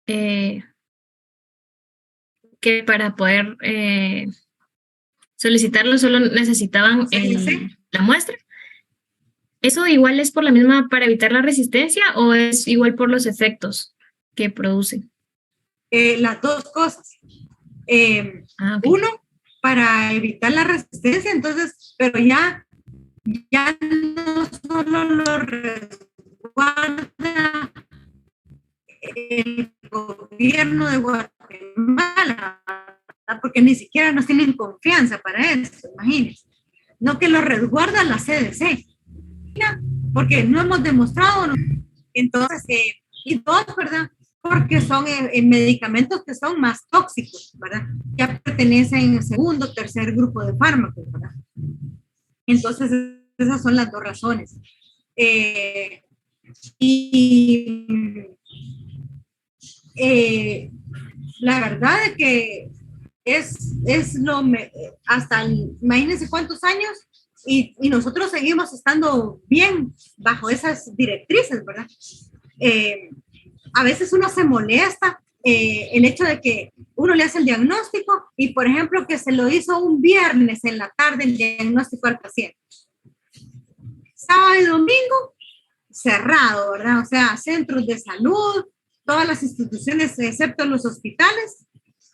que para poder solicitarlo solo necesitaban la muestra. ¿Eso igual es por la misma para evitar la resistencia o es igual por los efectos que produce? Las dos cosas. Okay. Uno, para evitar la resistencia, entonces, pero ya no solo lo resguarda el gobierno de Guatemala, porque ni siquiera nos tienen confianza para eso, imagínense. No que lo resguarda la CDC, porque no hemos demostrado. Entonces, y dos, ¿verdad? Porque son medicamentos que son más tóxicos, ¿verdad? Ya pertenecen al segundo, tercer grupo de fármacos, ¿verdad? Entonces, esas son las dos razones. La verdad es que es hasta imagínense cuántos años y nosotros seguimos estando bien bajo esas directrices, ¿verdad? A veces uno se molesta el hecho de que uno le hace el diagnóstico y, por ejemplo, que se lo hizo un viernes en la tarde el diagnóstico al paciente. Sábado y domingo, cerrado, ¿verdad? O sea, centros de salud, todas las instituciones, excepto los hospitales,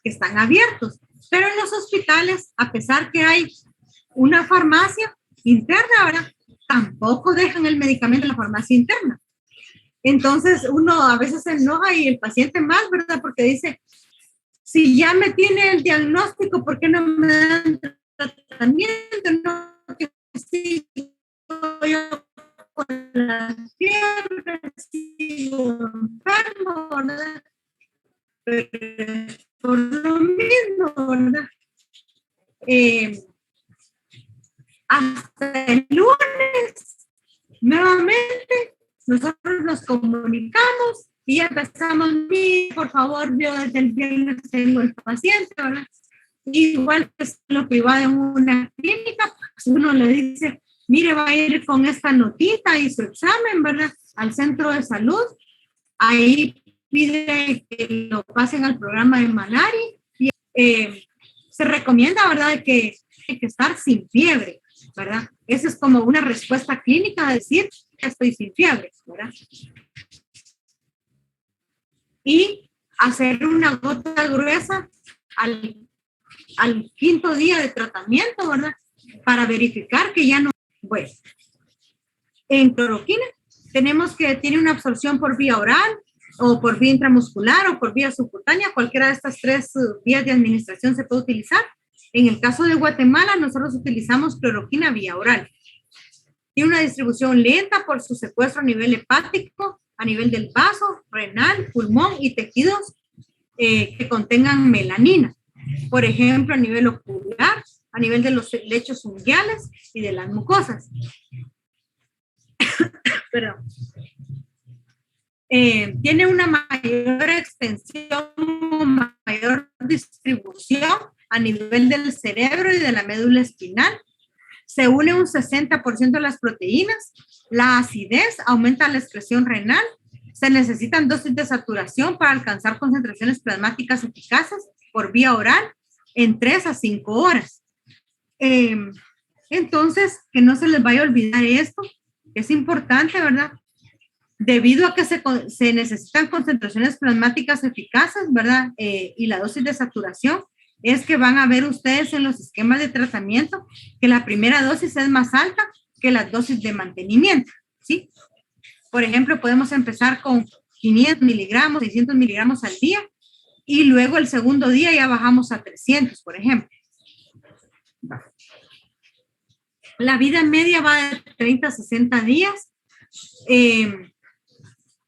que están abiertos. Pero en los hospitales, a pesar que hay una farmacia interna, ¿verdad? Tampoco dejan el medicamento en la farmacia interna. Entonces, uno a veces se enoja y el paciente más, ¿verdad? Porque dice, si ya me tiene el diagnóstico, ¿por qué no me dan tratamiento? No, que sí, yo con la fiebre, sigo enfermo, ¿verdad? Pero por lo mismo, ¿verdad? Hasta el lunes, nuevamente, nosotros nos comunicamos y ya empezamos, por favor, yo desde el viernes tengo el paciente, ¿verdad? Igual que lo privado en una clínica, pues uno le dice, mire, va a ir con esta notita y su examen, ¿verdad? Al centro de salud, ahí pide que lo pasen al programa de malaria y Se recomienda, ¿verdad?, que hay que estar sin fiebre, ¿verdad? Esa es como una respuesta clínica a decir que estoy sin fiebre, ¿verdad? Y hacer una gota gruesa al quinto día de tratamiento, ¿verdad? Para verificar que ya no. Bueno, en cloroquina tenemos que tiene una absorción por vía oral o por vía intramuscular o por vía subcutánea. Cualquiera de estas tres vías de administración se puede utilizar. En el caso de Guatemala, nosotros utilizamos cloroquina vía oral. Tiene una distribución lenta por su secuestro a nivel hepático, a nivel del vaso, renal, pulmón y tejidos que contengan melanina. Por ejemplo, a nivel ocular, a nivel de los lechos unguiales y de las mucosas. Pero, tiene una mayor extensión, mayor distribución a nivel del cerebro y de la médula espinal. Se une un 60% de las proteínas. La acidez aumenta la excreción renal. Se necesitan dosis de saturación para alcanzar concentraciones plasmáticas eficaces por vía oral en 3 a 5 horas. Entonces, que no se les vaya a olvidar esto. Es importante, ¿verdad? Debido a que se necesitan concentraciones plasmáticas eficaces, ¿verdad? Y la dosis de saturación, es que van a ver ustedes en los esquemas de tratamiento que la primera dosis es más alta que las dosis de mantenimiento, ¿sí? Por ejemplo, podemos empezar con 500 miligramos, 600 miligramos al día, y luego el segundo día ya bajamos a 300, por ejemplo. La vida media va de 30 a 60 días.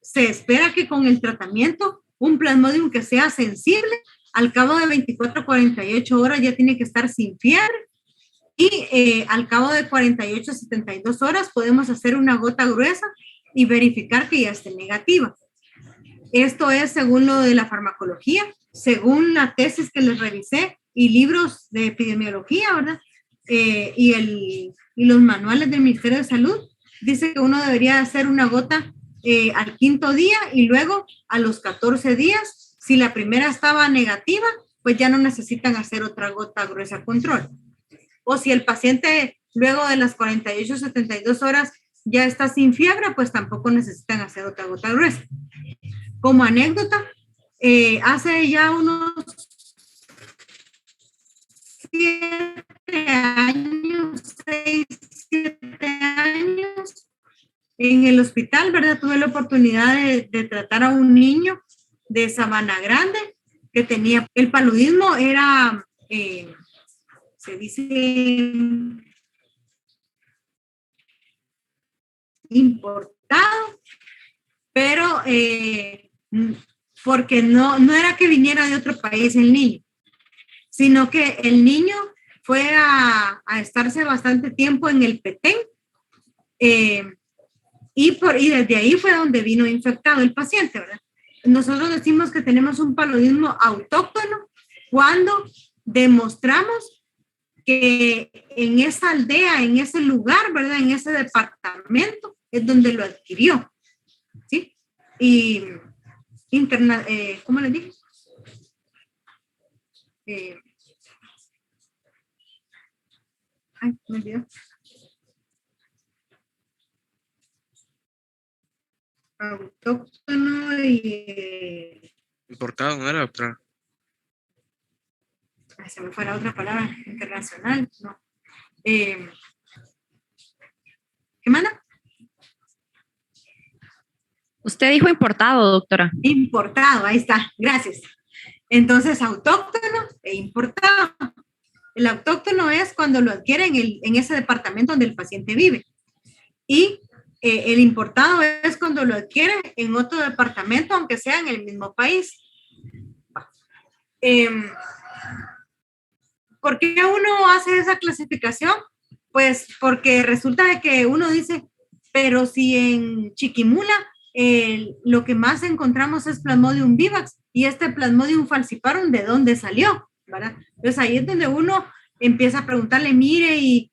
Se espera que con el tratamiento, un plasmodium que sea sensible, al cabo de 24 a 48 horas ya tiene que estar sin fiebre, y al cabo de 48 a 72 horas podemos hacer una gota gruesa y verificar que ya esté negativa. Esto es según lo de la farmacología, según la tesis que les revisé y libros de epidemiología, ¿verdad? Y los manuales del Ministerio de Salud, dice que uno debería hacer una gota al quinto día y luego a los 14 días. Si la primera estaba negativa, pues ya no necesitan hacer otra gota gruesa control. O si el paciente luego de las 48 a 72 horas ya está sin fiebre, pues tampoco necesitan hacer otra gota gruesa. Como anécdota, hace ya unos 7 años, 6, 7 años, en el hospital, ¿verdad? Tuve la oportunidad de tratar a un niño de Sabana Grande que tenía el paludismo, era, se dice, importado, pero porque no era que viniera de otro país el niño, sino que el niño fue a estarse bastante tiempo en el Petén, y desde ahí fue donde vino infectado el paciente, ¿verdad? Nosotros decimos que tenemos un paludismo autóctono cuando demostramos que en esa aldea, en ese lugar, ¿verdad? En ese departamento es donde lo adquirió, ¿sí? Y ¿cómo les dije? Ay, me olvidó. Autóctono y importado, ¿no era, doctora? Se me fue la otra palabra, internacional, no. ¿Qué manda? Usted dijo importado, doctora. Importado, ahí está, gracias. Entonces, autóctono e importado. El autóctono es cuando lo adquieren en ese departamento donde el paciente vive. Y el importado es cuando lo adquiere en otro departamento, aunque sea en el mismo país. ¿Por qué uno hace esa clasificación? Pues porque resulta de que uno dice, pero si en Chiquimula lo que más encontramos es Plasmodium vivax y este Plasmodium falciparum, ¿de dónde salió? ¿Verdad? Entonces ahí es donde uno empieza a preguntarle, mire, y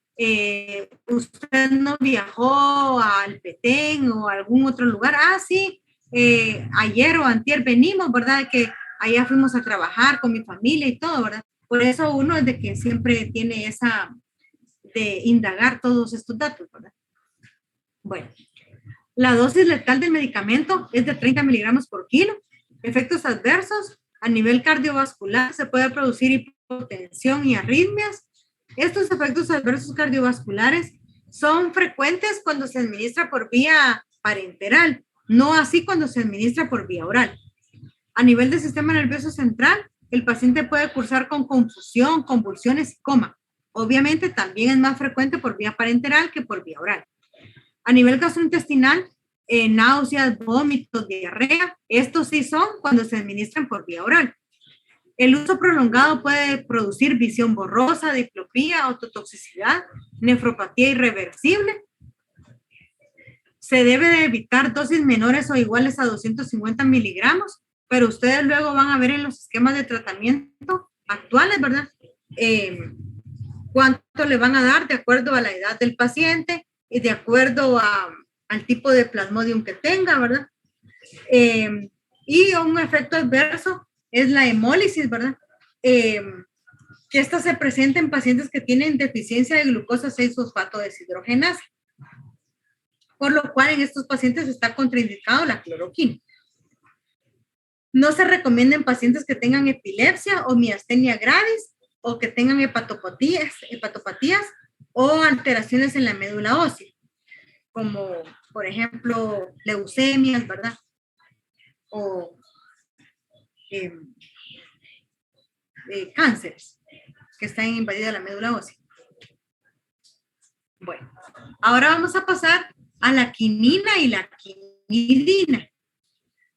usted no viajó al Petén o a algún otro lugar. Ah, sí, ayer o antier venimos, ¿verdad? Que allá fuimos a trabajar con mi familia y todo, ¿verdad? Por eso uno es de que siempre tiene esa de indagar todos estos datos, ¿verdad? Bueno, la dosis letal del medicamento es de 30 miligramos por kilo. Efectos adversos a nivel cardiovascular, se puede producir hipotensión y arritmias. Estos efectos adversos cardiovasculares son frecuentes cuando se administra por vía parenteral, no así cuando se administra por vía oral. A nivel del sistema nervioso central, el paciente puede cursar con confusión, convulsiones y coma. Obviamente también es más frecuente por vía parenteral que por vía oral. A nivel gastrointestinal, náuseas, vómitos, diarrea, estos sí son cuando se administran por vía oral. El uso prolongado puede producir visión borrosa, diplopía, ototoxicidad, nefropatía irreversible. Se debe de evitar dosis menores o iguales a 250 miligramos, pero ustedes luego van a ver en los esquemas de tratamiento actuales, ¿verdad? Cuánto le van a dar de acuerdo a la edad del paciente y de acuerdo al tipo de plasmodium que tenga, ¿verdad? Y un efecto adverso es la hemólisis, ¿verdad? Que esta se presenta en pacientes que tienen deficiencia de glucosa 6-fosfato deshidrogenasa, por lo cual en estos pacientes está contraindicado la cloroquina. No se recomienda en pacientes que tengan epilepsia o miastenia gravis o que tengan hepatopatías o alteraciones en la médula ósea, como por ejemplo leucemias, ¿verdad? O cánceres que están invadidos la médula ósea. Bueno, ahora vamos a pasar a la quinina y la quinidina.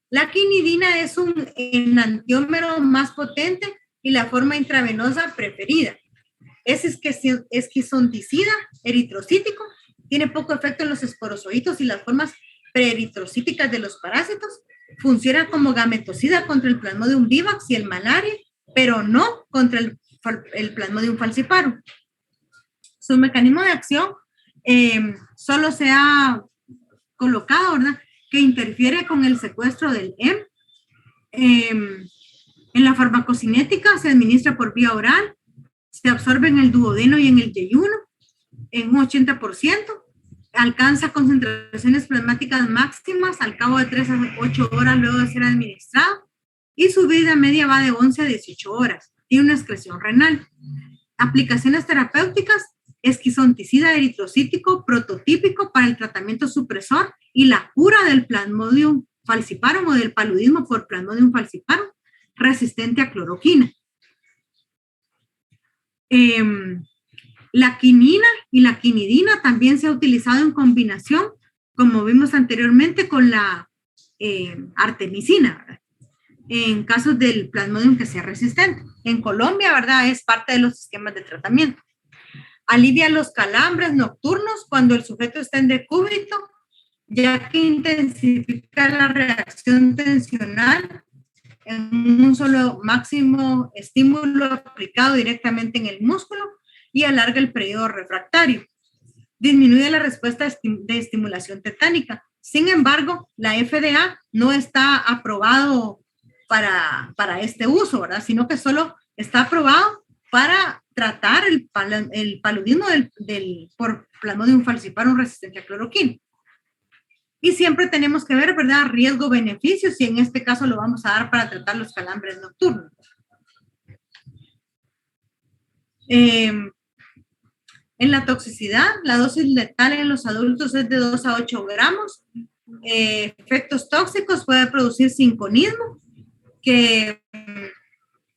La quinidina es un enantiómero más potente y la forma intravenosa preferida. Es esquizonticida, eritrocítico, tiene poco efecto en los esporozoitos y las formas preeritrocíticas de los parásitos. Funciona como gametocida contra el Plasmodium vivax y el malaria, pero no contra el Plasmodium falciparum. Su mecanismo de acción solo se ha colocado, ¿verdad?, que interfiere con el secuestro del M. En la farmacocinética se administra por vía oral, se absorbe en el duodeno y en el yeyuno en un 80%, alcanza concentraciones plasmáticas máximas al cabo de 3 a 8 horas luego de ser administrado y su vida media va de 11 a 18 horas. Tiene una excreción renal. Aplicaciones terapéuticas: esquizonticida eritrocítico prototípico para el tratamiento supresor y la cura del Plasmodium falciparum o del paludismo por Plasmodium falciparum resistente a cloroquina. La quinina y la quinidina también se ha utilizado en combinación, como vimos anteriormente, con la artemisina, ¿verdad?, en casos del Plasmodium que sea resistente. En Colombia, ¿verdad?, es parte de los esquemas de tratamiento. Alivia los calambres nocturnos cuando el sujeto está en decúbito, ya que intensifica la reacción tensional en un solo máximo estímulo aplicado directamente en el músculo y alarga el periodo refractario. Disminuye la respuesta de estimulación tetánica. Sin embargo, la FDA no está aprobado para este uso, ¿verdad?, sino que solo está aprobado para tratar el paludismo por Plasmodium falciparum resistente a cloroquina. Y siempre tenemos que ver, ¿verdad?, riesgo-beneficios, y en este caso lo vamos a dar para tratar los calambres nocturnos. En la toxicidad, la dosis letal en los adultos es de 2 a 8 gramos. Efectos tóxicos: puede producir sinconismo, que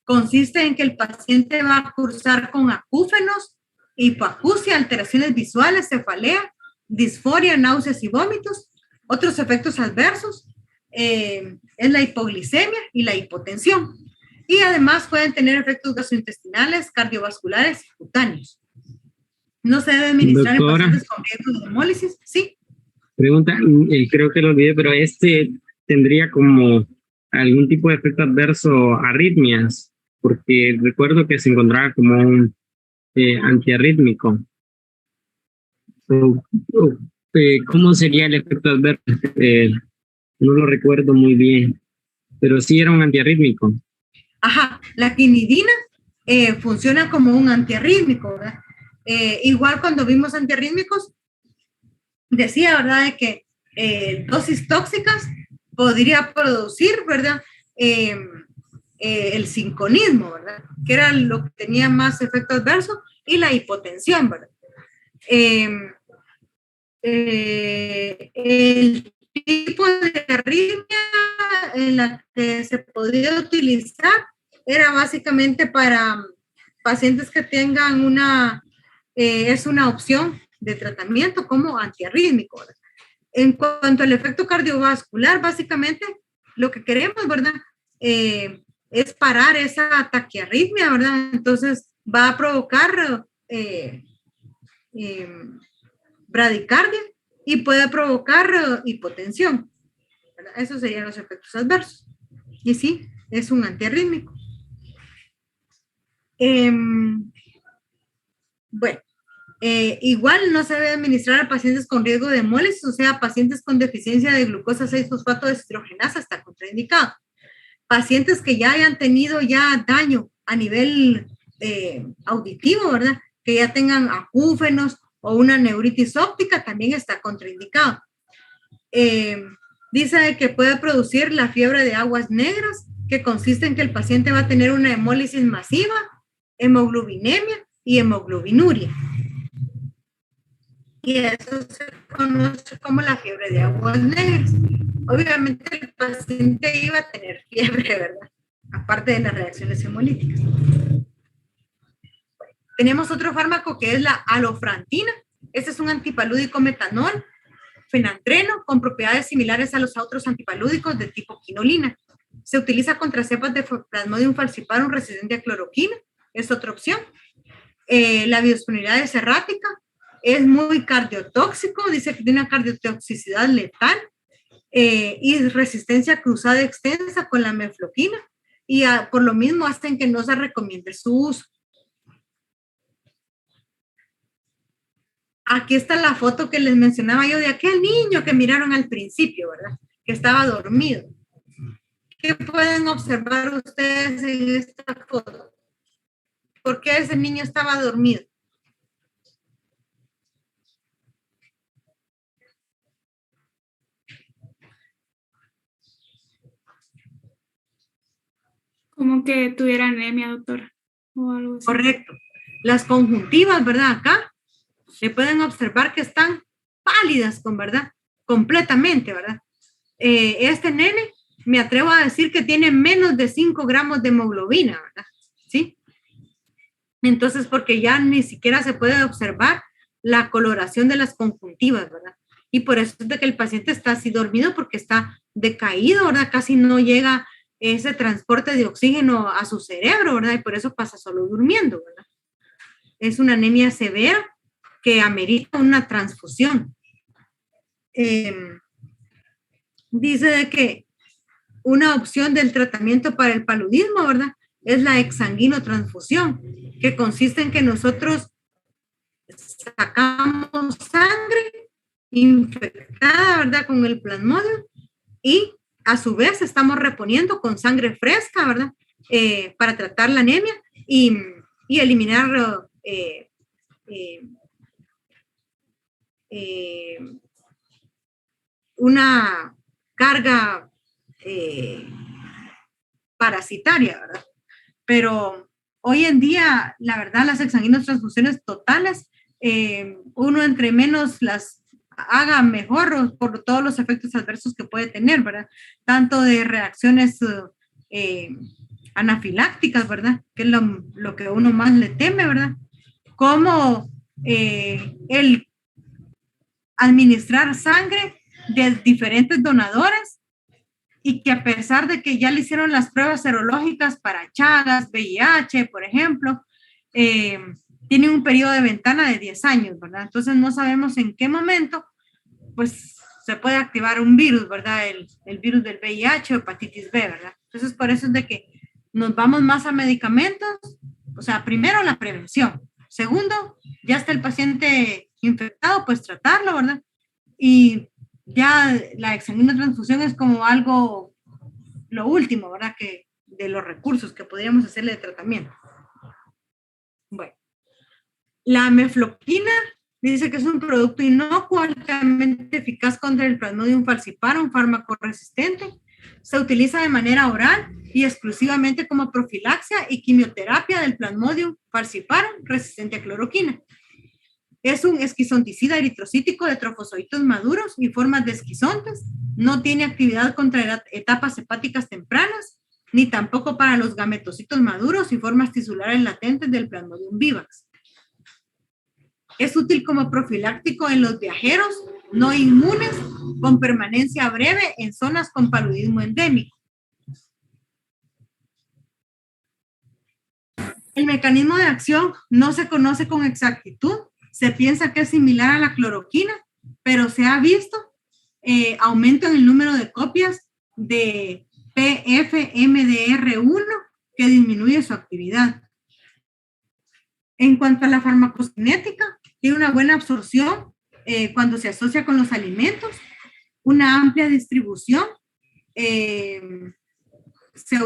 consiste en que el paciente va a cursar con acúfenos, hipoacusia, alteraciones visuales, cefalea, disforia, náuseas y vómitos. Otros efectos adversos es la hipoglicemia y la hipotensión. Y además pueden tener efectos gastrointestinales, cardiovasculares y cutáneos. No se debe administrar, doctora, en pacientes con riesgo de hemólisis. Sí. Pregunta, creo que lo olvidé, pero tendría como algún tipo de efecto adverso, arritmias, porque recuerdo que se encontraba como un antiarrítmico. ¿Cómo sería el efecto adverso? No lo recuerdo muy bien, pero sí era un antiarrítmico. Ajá, la quinidina funciona como un antiarrítmico, ¿verdad? Igual cuando vimos antiarrítmicos, decía, ¿verdad?, de que dosis tóxicas podría producir, ¿verdad?, el sinconismo, ¿verdad?, que era lo que tenía más efecto adverso, y la hipotensión, ¿verdad? El tipo de arritmia en la que se podía utilizar era básicamente para pacientes que tengan es una opción de tratamiento como antiarrítmico, ¿verdad? En cuanto al efecto cardiovascular, básicamente lo que queremos, ¿verdad? Es parar esa taquiarritmia, ¿verdad? Entonces va a provocar bradicardia y puede provocar hipotensión, ¿verdad? Esos serían los efectos adversos. Y sí, es un antiarrítmico. Bueno, igual no se debe administrar a pacientes con riesgo de hemólisis, o sea, pacientes con deficiencia de glucosa 6-fosfato deshidrogenasa, está contraindicado. Pacientes que ya hayan tenido ya daño a nivel auditivo, ¿verdad? Que ya tengan acúfenos o una neuritis óptica, también está contraindicado. Dice que puede producir la fiebre de aguas negras, que consiste en que el paciente va a tener una hemólisis masiva, hemoglobinemia y hemoglobinuria. Y eso se conoce como la fiebre de aguas negras. Obviamente el paciente iba a tener fiebre, ¿verdad? Aparte de las reacciones hemolíticas. Tenemos otro fármaco que es la alofrantina. Este es un antipalúdico metanol, fenantreno, con propiedades similares a los otros antipalúdicos de tipo quinolina. Se utiliza contra cepas de Plasmodium falciparum resistente a cloroquina. Es otra opción. La biodisponibilidad errática. Es muy cardiotóxico, dice que tiene una cardiotoxicidad letal y resistencia cruzada extensa con la mefloquina, y por lo mismo hacen que no se recomiende su uso. Aquí está la foto que les mencionaba yo de aquel niño que miraron al principio, ¿verdad? Que estaba dormido. ¿Qué pueden observar ustedes en esta foto? ¿Por qué ese niño estaba dormido? Como que tuviera anemia, doctora, o algo así. Correcto. Las conjuntivas, ¿verdad? Acá se pueden observar que están pálidas, ¿verdad? Completamente, ¿verdad? Este nene, me atrevo a decir que tiene menos de 5 gramos de hemoglobina, ¿verdad? ¿Sí? Entonces, porque ya ni siquiera se puede observar la coloración de las conjuntivas, ¿verdad? Y por eso es de que el paciente está así dormido, porque está decaído, ¿verdad? Casi no llega ese transporte de oxígeno a su cerebro, ¿verdad? Y por eso pasa solo durmiendo, ¿verdad? Es una anemia severa que amerita una transfusión. Dice de que una opción del tratamiento para el paludismo, ¿verdad?, es la exsanguinotransfusión, que consiste en que nosotros sacamos sangre infectada, ¿verdad?, con el plasmodium, y a su vez estamos reponiendo con sangre fresca, ¿verdad?, para tratar la anemia y eliminar una carga parasitaria, ¿verdad? Pero hoy en día, la verdad, las exsanguinotransfusiones totales, uno entre menos las haga mejor por todos los efectos adversos que puede tener, ¿verdad? Tanto de reacciones anafilácticas, ¿verdad? Que es lo que uno más le teme, ¿verdad? Como el administrar sangre de diferentes donadores, y que a pesar de que ya le hicieron las pruebas serológicas para Chagas, VIH, por ejemplo, tiene un periodo de ventana de 10 años, ¿verdad? Entonces no sabemos en qué momento, pues, se puede activar un virus, ¿verdad? El virus del VIH o hepatitis B, ¿verdad? Entonces por eso es de que nos vamos más a medicamentos. O sea, primero la prevención. Segundo, ya está el paciente infectado, pues tratarlo, ¿verdad? Y ya la exsanguinotransfusión es como algo, lo último, ¿verdad?, que los recursos que podríamos hacerle de tratamiento. Bueno, la mefloquina dice que es un producto inocuo altamente eficaz contra el Plasmodium falciparum, un fármaco resistente. Se utiliza de manera oral y exclusivamente como profilaxia y quimioterapia del Plasmodium falciparum resistente a cloroquina. Es un esquizonticida eritrocítico de trofosocitos maduros y formas de esquizontes. No tiene actividad contra etapas hepáticas tempranas, ni tampoco para los gametocitos maduros y formas tisulares latentes del Plasmodium vivax. Es útil como profiláctico en los viajeros no inmunes con permanencia breve en zonas con paludismo endémico. El mecanismo de acción no se conoce con exactitud. Se piensa que es similar a la cloroquina, pero se ha visto aumento en el número de copias de PFMDR1 que disminuye su actividad. En cuanto a la farmacocinética, tiene una buena absorción cuando se asocia con los alimentos, una amplia distribución, se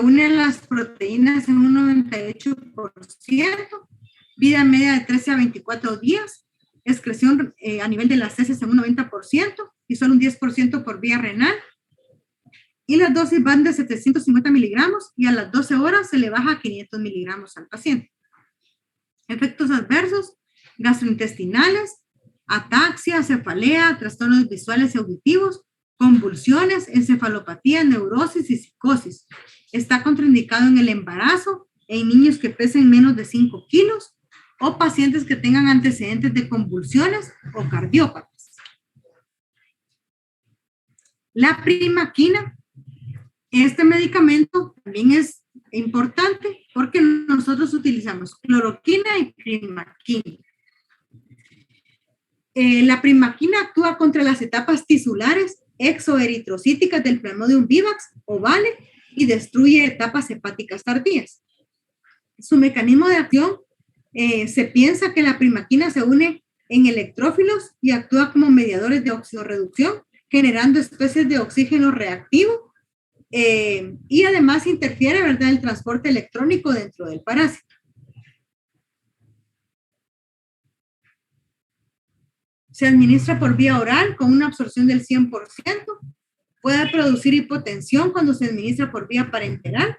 unen las proteínas en un 98%, vida media de 13 a 24 días, excreción a nivel de las heces en un 90% y solo un 10% por vía renal. Y las dosis van de 750 miligramos y a las 12 horas se le baja a 500 miligramos al paciente. Efectos adversos, gastrointestinales, ataxia, cefalea, trastornos visuales y auditivos, convulsiones, encefalopatía, neurosis y psicosis. Está contraindicado en el embarazo, en niños que pesen menos de 5 kilos o pacientes que tengan antecedentes de convulsiones o cardiópatas. La primaquina, este medicamento también es importante porque nosotros utilizamos cloroquina y primaquina. La primaquina actúa contra las etapas tisulares exoeritrocíticas del Plasmodium vivax o VALE y destruye etapas hepáticas tardías. Su mecanismo de acción, se piensa que la primaquina se une en electrófilos y actúa como mediadores de oxidorreducción, generando especies de oxígeno reactivo y además interfiere, ¿verdad?, el transporte electrónico dentro del parásito. Se administra por vía oral con una absorción del 100%. Puede producir hipotensión cuando se administra por vía parenteral.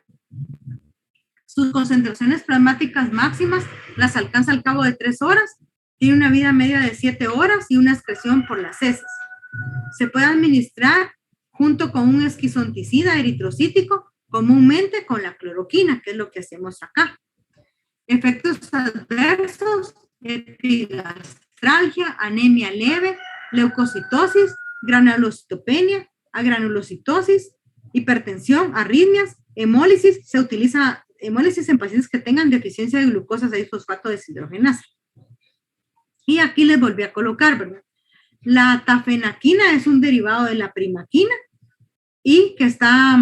Sus concentraciones plasmáticas máximas las alcanza al cabo de 3 horas. Tiene una vida media de 7 horas y una excreción por las heces. Se puede administrar junto con un esquizonticida eritrocítico, comúnmente con la cloroquina, que es lo que hacemos acá. Efectos adversos, epigastralgia, anemia leve, leucocitosis, granulocitopenia, agranulocitosis, hipertensión, arritmias, hemólisis. Se utiliza hemólisis en pacientes que tengan deficiencia de glucosa 6-fosfato deshidrogenasa. Y aquí les volví a colocar, ¿verdad? La tafenaquina es un derivado de la primaquina y que está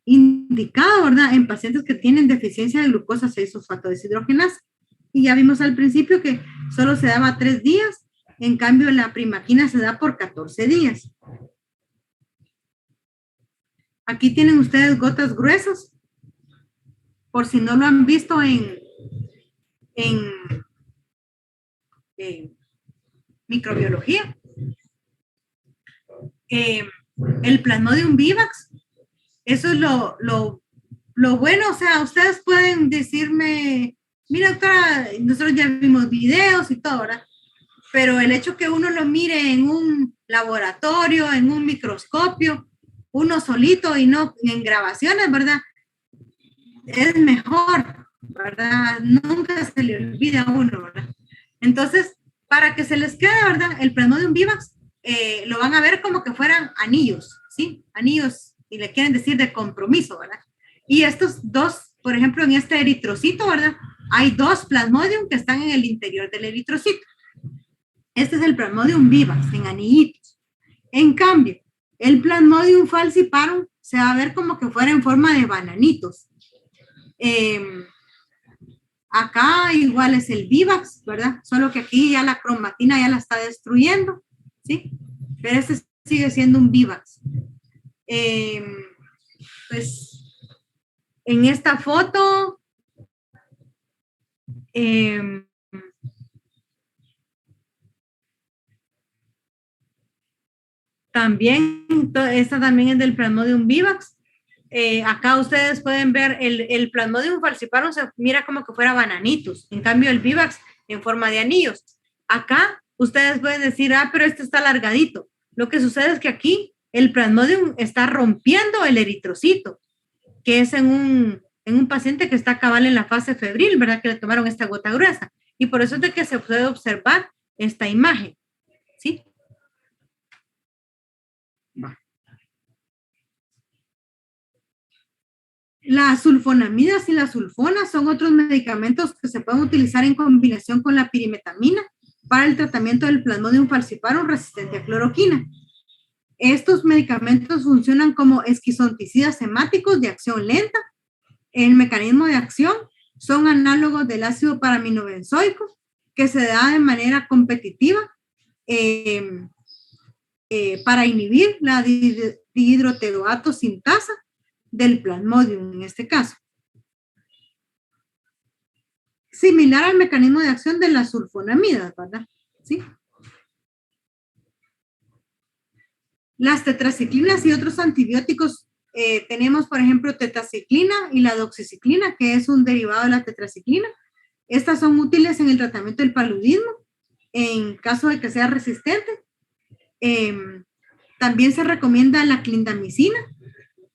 indicado, ¿verdad?, en pacientes que tienen deficiencia de glucosa 6-fosfato deshidrogenasa. Y ya vimos al principio que solo se daba 3 días, en cambio la primaquina se da por 14 días. Aquí tienen ustedes gotas gruesas, por si no lo han visto en microbiología. El Plasmodium vivax, eso es lo bueno. O sea, ustedes pueden decirme, mira, doctora, nosotros ya vimos videos y todo, ¿verdad? Pero el hecho que uno lo mire en un laboratorio, en un microscopio, uno solito y no en grabaciones, ¿verdad?, es mejor, ¿verdad? Nunca se le olvida a uno, ¿verdad? Entonces, para que se les quede, ¿verdad?, el Plasmodium vivax, lo van a ver como que fueran anillos, ¿sí? Anillos, y le quieren decir de compromiso, ¿verdad? Y estos dos, por ejemplo, en este eritrocito, ¿verdad?, hay 2 Plasmodium que están en el interior del eritrocito. Este es el Plasmodium vivax, en anillitos. En cambio, el Plasmodium falciparum se va a ver como que fuera en forma de bananitos. Acá igual es el vivax, ¿verdad? Solo que aquí ya la cromatina ya la está destruyendo, ¿sí? Pero este sigue siendo un vivax. pues en esta foto también, esta también es del Plasmodium vivax. Acá ustedes pueden ver el Plasmodium falciparum se mira como que fuera bananitos, en cambio el vivax en forma de anillos. Acá ustedes pueden decir, pero este está alargadito. Lo que sucede es que aquí el Plasmodium está rompiendo el eritrocito, que es en un paciente que está cabal en la fase febril, ¿verdad? Que le tomaron esta gota gruesa. Y por eso es de que se puede observar esta imagen, ¿sí? Las sulfonamidas y las sulfonas son otros medicamentos que se pueden utilizar en combinación con la pirimetamina para el tratamiento del Plasmodium falciparum resistente a cloroquina. Estos medicamentos funcionan como esquizonticidas hemáticos de acción lenta. El mecanismo de acción son análogos del ácido paraminobenzoico que se da de manera competitiva para inhibir la dihidroteoato sintasa del Plasmodium en este caso. Similar al mecanismo de acción de las sulfonamidas, ¿verdad? ¿Sí? Las tetraciclinas y otros antibióticos, tenemos por ejemplo tetraciclina y la doxiciclina, que es un derivado de la tetraciclina. Estas son útiles en el tratamiento del paludismo, en caso de que sea resistente. También se recomienda la clindamicina.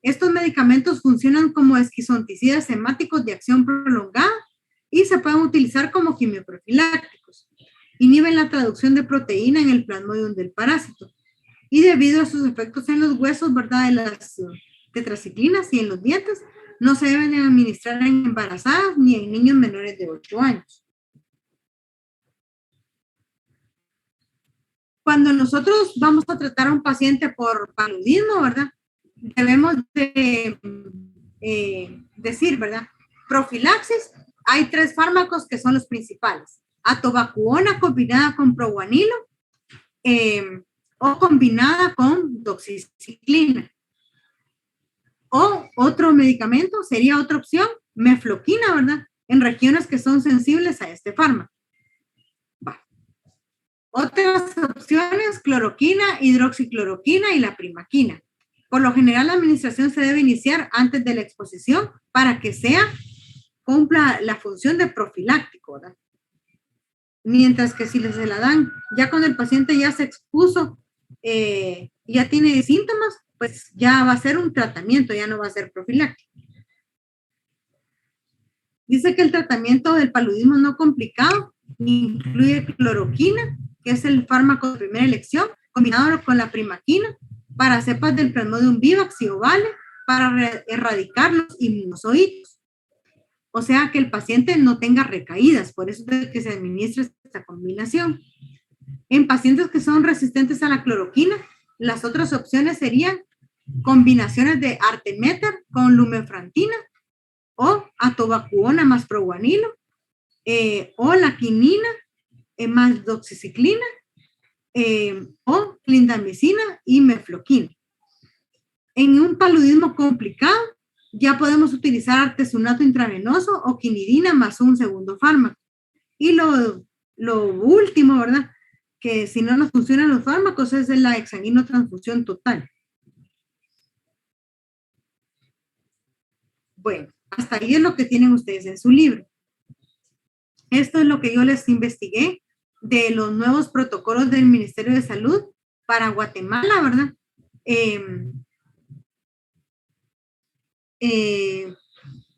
Estos medicamentos funcionan como esquizonticidas hemáticos de acción prolongada y se pueden utilizar como quimioprofilácticos. Inhiben la traducción de proteína en el Plasmodium del parásito. Y debido a sus efectos en los huesos, ¿verdad?, de las tetraciclinas y en los dientes, no se deben administrar en embarazadas ni en niños menores de 8 años. Cuando nosotros vamos a tratar a un paciente por paludismo, ¿verdad?, debemos de decir, ¿verdad? Profilaxis, hay 3 fármacos que son los principales. Atovacuona combinada con proguanilo o combinada con doxiciclina. O otro medicamento sería otra opción, mefloquina, ¿verdad? En regiones que son sensibles a este fármaco. Otras opciones, cloroquina, hidroxicloroquina y la primaquina. Por lo general, la administración se debe iniciar antes de la exposición para que cumpla la función de profiláctico, ¿verdad? Mientras que si se la dan ya cuando el paciente ya se expuso, ya tiene síntomas, pues ya va a ser un tratamiento, ya no va a ser profiláctico. Dice que el tratamiento del paludismo no complicado incluye cloroquina, que es el fármaco de primera elección, combinado con la primaquina, para cepas del Plasmodium vivax y ovale, para erradicar los inmunozoitos. O sea, que el paciente no tenga recaídas, por eso es que se administra esta combinación. En pacientes que son resistentes a la cloroquina, las otras opciones serían combinaciones de artemeter con lumefrantina o atovacuona más proguanilo, o la quinina más doxiciclina, o clindamicina y mefloquina. En un paludismo complicado, ya podemos utilizar artesunato intravenoso o quinidina más un segundo fármaco. Y lo último, ¿verdad?, que si no nos funcionan los fármacos, es la hexanguinotransfusión total. Bueno, hasta ahí es lo que tienen ustedes en su libro. Esto es lo que yo les investigué de los nuevos protocolos del Ministerio de Salud para Guatemala, ¿verdad?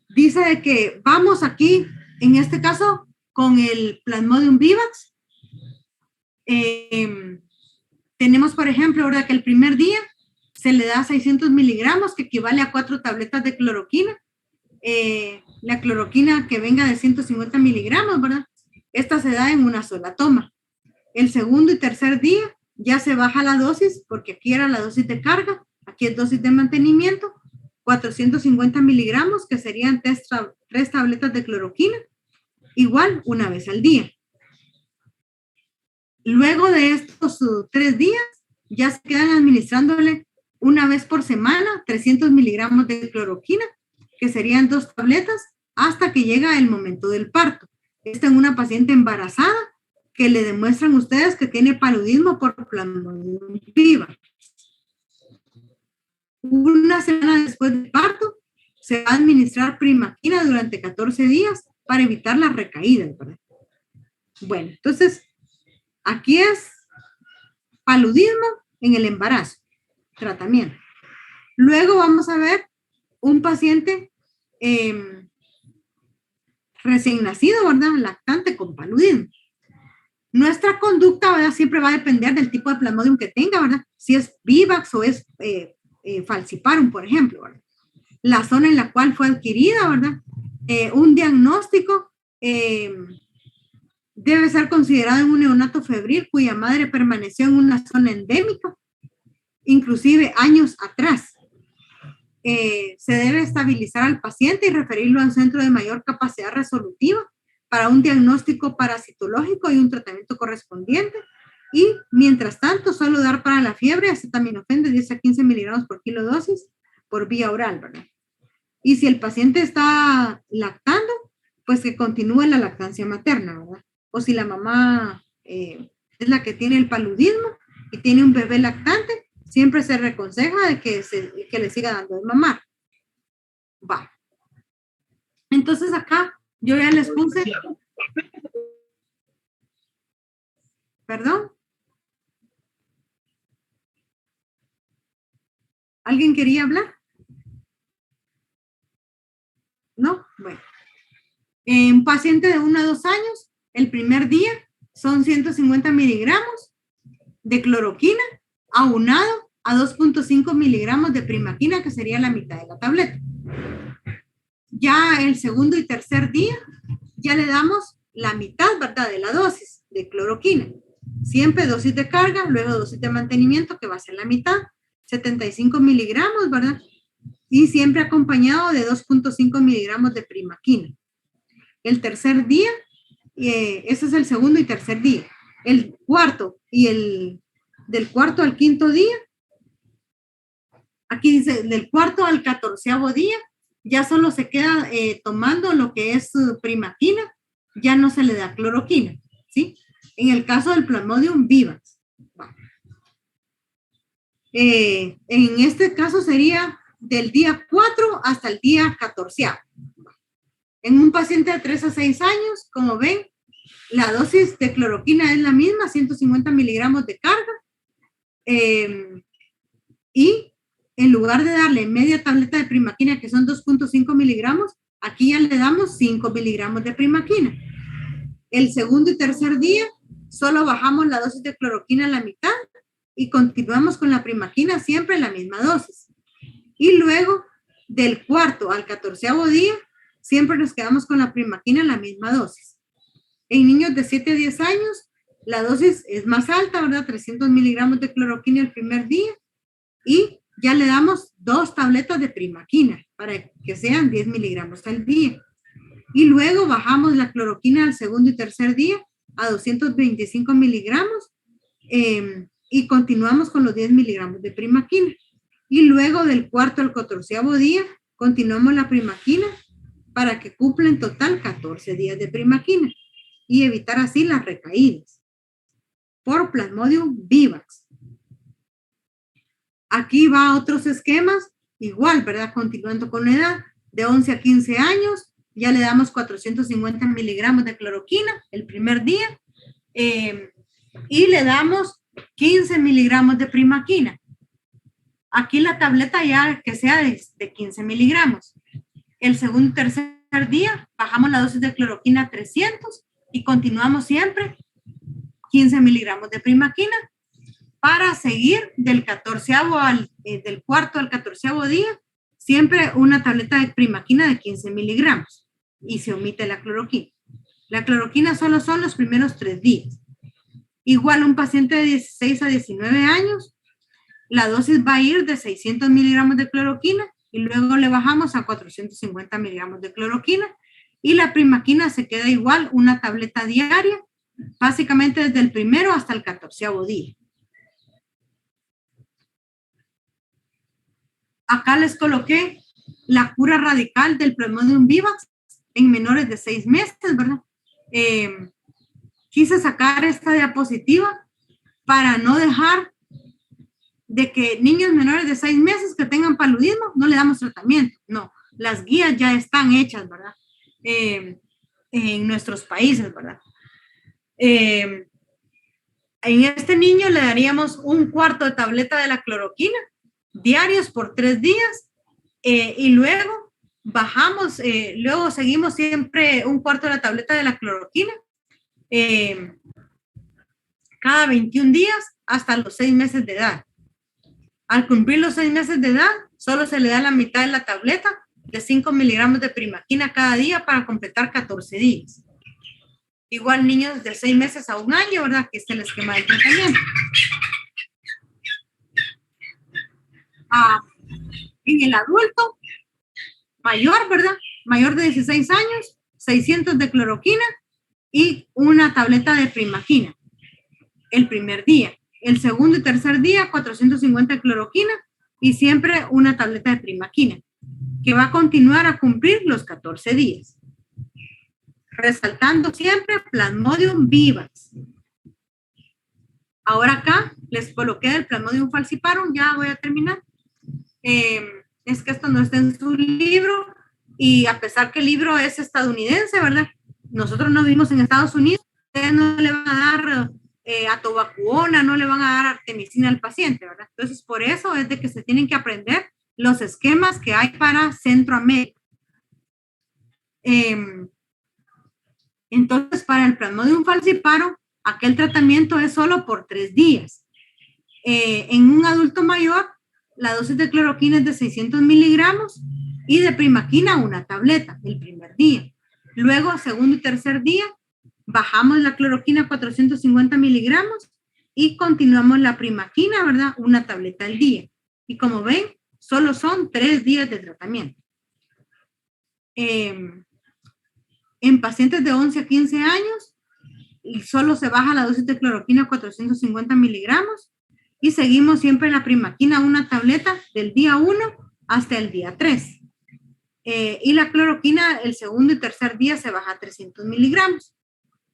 Dice de que vamos aquí, en este caso, con el Plasmodium vivax. Tenemos, por ejemplo, ¿verdad?, que el primer día se le da 600 miligramos, que equivale a 4 tabletas de cloroquina. La cloroquina que venga de 150 miligramos, ¿verdad? Esta se da en una sola toma. El segundo y tercer día ya se baja la dosis, porque aquí era la dosis de carga, aquí es dosis de mantenimiento, 450 miligramos, que serían 3 tabletas de cloroquina, igual una vez al día. Luego de estos 3 días, ya se quedan administrándole una vez por semana, 300 miligramos de cloroquina, que serían 2 tabletas, hasta que llega el momento del parto. Esta en una paciente embarazada que le demuestran ustedes que tiene paludismo por Plasmodium vivax. Una semana después del parto, se va a administrar primaquina durante 14 días para evitar las recaídas, ¿verdad? Bueno, entonces, aquí es paludismo en el embarazo, tratamiento. Luego vamos a ver un paciente recién nacido, ¿verdad? Lactante con paludismo. Nuestra conducta, ¿verdad? Siempre va a depender del tipo de Plasmodium que tenga, ¿verdad? Si es vivax o es falciparum, por ejemplo, ¿verdad? La zona en la cual fue adquirida, ¿verdad? Un diagnóstico debe ser considerado en un neonato febril cuya madre permaneció en una zona endémica, inclusive años atrás. Se debe estabilizar al paciente y referirlo a un centro de mayor capacidad resolutiva para un diagnóstico parasitológico y un tratamiento correspondiente. Y, mientras tanto, solo dar para la fiebre acetaminofén de 10 a 15 miligramos por kilo dosis por vía oral, ¿verdad? Y si el paciente está lactando, pues que continúe la lactancia materna, ¿verdad? O si la mamá es la que tiene el paludismo y tiene un bebé lactante, siempre se reconseja de que le siga dando de mamar. Va. Entonces acá yo ya les puse. ¿Perdón? ¿Alguien quería hablar? ¿No? Bueno. Un paciente de 1 a 2 años, el primer día son 150 miligramos de cloroquina aunado a 2.5 miligramos de primaquina, que sería la mitad de la tableta. Ya el segundo y tercer día, ya le damos la mitad, ¿verdad?, de la dosis de cloroquina. Siempre dosis de carga, luego dosis de mantenimiento, que va a ser la mitad, 75 miligramos, ¿verdad? Y siempre acompañado de 2.5 miligramos de primaquina. El tercer día, ese es el segundo y tercer día. El cuarto y del cuarto al quinto día, aquí dice, del cuarto al 14º día, ya solo se queda tomando lo que es primaquina, ya no se le da cloroquina, ¿sí? En el caso del Plasmodium vivax. En este caso sería del día 4 hasta el día 14º. En un paciente de 3 a 6 años, como ven, la dosis de cloroquina es la misma, 150 miligramos de carga. Y en lugar de darle media tableta de primaquina, que son 2.5 miligramos, aquí ya le damos 5 miligramos de primaquina. El segundo y tercer día, solo bajamos la dosis de cloroquina a la mitad y continuamos con la primaquina siempre en la misma dosis. Y luego, del cuarto al 14º día, siempre nos quedamos con la primaquina en la misma dosis. En niños de 7 a 10 años, la dosis es más alta, ¿verdad? 300 miligramos de cloroquina el primer día y ya le damos 2 tabletas de primaquina para que sean 10 miligramos al día. Y luego bajamos la cloroquina al segundo y tercer día a 225 miligramos y continuamos con los 10 miligramos de primaquina. Y luego del cuarto al 14º día, continuamos la primaquina para que cumpla en total 14 días de primaquina y evitar así las recaídas por Plasmodium vivax. Aquí va otros esquemas, igual, ¿verdad? Continuando con la edad, de 11 a 15 años, ya le damos 450 miligramos de cloroquina el primer día y le damos 15 miligramos de primaquina. Aquí la tableta ya que sea de 15 miligramos. El segundo y tercer día bajamos la dosis de cloroquina a 300 y continuamos siempre 15 miligramos de primaquina para seguir del 14º del cuarto al 14º día, siempre una tableta de primaquina de 15 miligramos y se omite la cloroquina. La cloroquina solo son los primeros 3 días. Igual un paciente de 16 a 19 años, la dosis va a ir de 600 miligramos de cloroquina y luego le bajamos a 450 miligramos de cloroquina y la primaquina se queda igual, una tableta diaria, básicamente desde el primero hasta el 14º día. acá les coloqué la cura radical del Plasmodium vivax en menores de 6 meses, ¿verdad? Quise sacar esta diapositiva para no dejar de que niños menores de 6 meses que tengan paludismo no le damos tratamiento. No, las guías ya están hechas, ¿verdad? En nuestros países, ¿verdad? En este niño le daríamos 1/4 de tableta de la cloroquina diarios por 3 días y luego bajamos, luego seguimos siempre 1/4 de la tableta de la cloroquina cada 21 días hasta los 6 meses de edad. Al cumplir los 6 meses de edad, solo se le da la mitad de la tableta de 5 miligramos de primaquina cada día para completar 14 días. Igual niños de 6 meses a 1 año, ¿verdad? Que es el esquema de tratamiento. En el adulto mayor, ¿verdad? Mayor de 16 años, 600 de cloroquina y una tableta de primaquina el primer día. El segundo y tercer día, 450 de cloroquina y siempre una tableta de primaquina, que va a continuar a cumplir los 14 días. Resaltando siempre Plasmodium vivax. Ahora acá les coloqué el Plasmodium falciparum, ya voy a terminar. Es que esto no está en su libro y a pesar que el libro es estadounidense, ¿verdad? Nosotros no vivimos en Estados Unidos, ustedes no le van a dar atovacuona, no le van a dar artemisina al paciente, ¿verdad? Entonces, por eso es de que se tienen que aprender los esquemas que hay para Centroamérica. Entonces, para el Plasmodium falciparum, aquel tratamiento es solo por 3 días. En un adulto mayor, la dosis de cloroquina es de 600 miligramos y de primaquina una tableta el primer día. Luego, segundo y tercer día, bajamos la cloroquina a 450 miligramos y continuamos la primaquina, ¿verdad? Una tableta al día. Y como ven, solo son 3 días de tratamiento. En pacientes de 11 a 15 años, solo se baja la dosis de cloroquina a 450 miligramos y seguimos siempre la primaquina, una tableta del día 1 hasta el día 3. Y la cloroquina el segundo y tercer día se baja a 300 miligramos.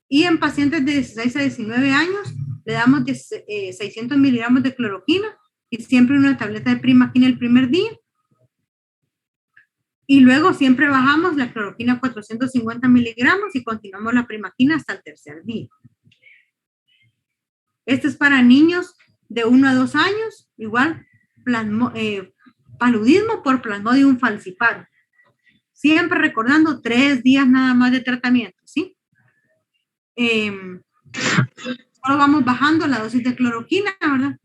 Y en pacientes de 16 a 19 años le damos 600 miligramos de cloroquina y siempre una tableta de primaquina el primer día. Y luego siempre bajamos la cloroquina a 450 miligramos y continuamos la primaquina hasta el tercer día. Este es para niños de 1 a 2 años, igual paludismo por Plasmodium falciparum. Siempre recordando 3 días nada más de tratamiento, ¿sí? Solo vamos bajando la dosis de cloroquina, ¿verdad?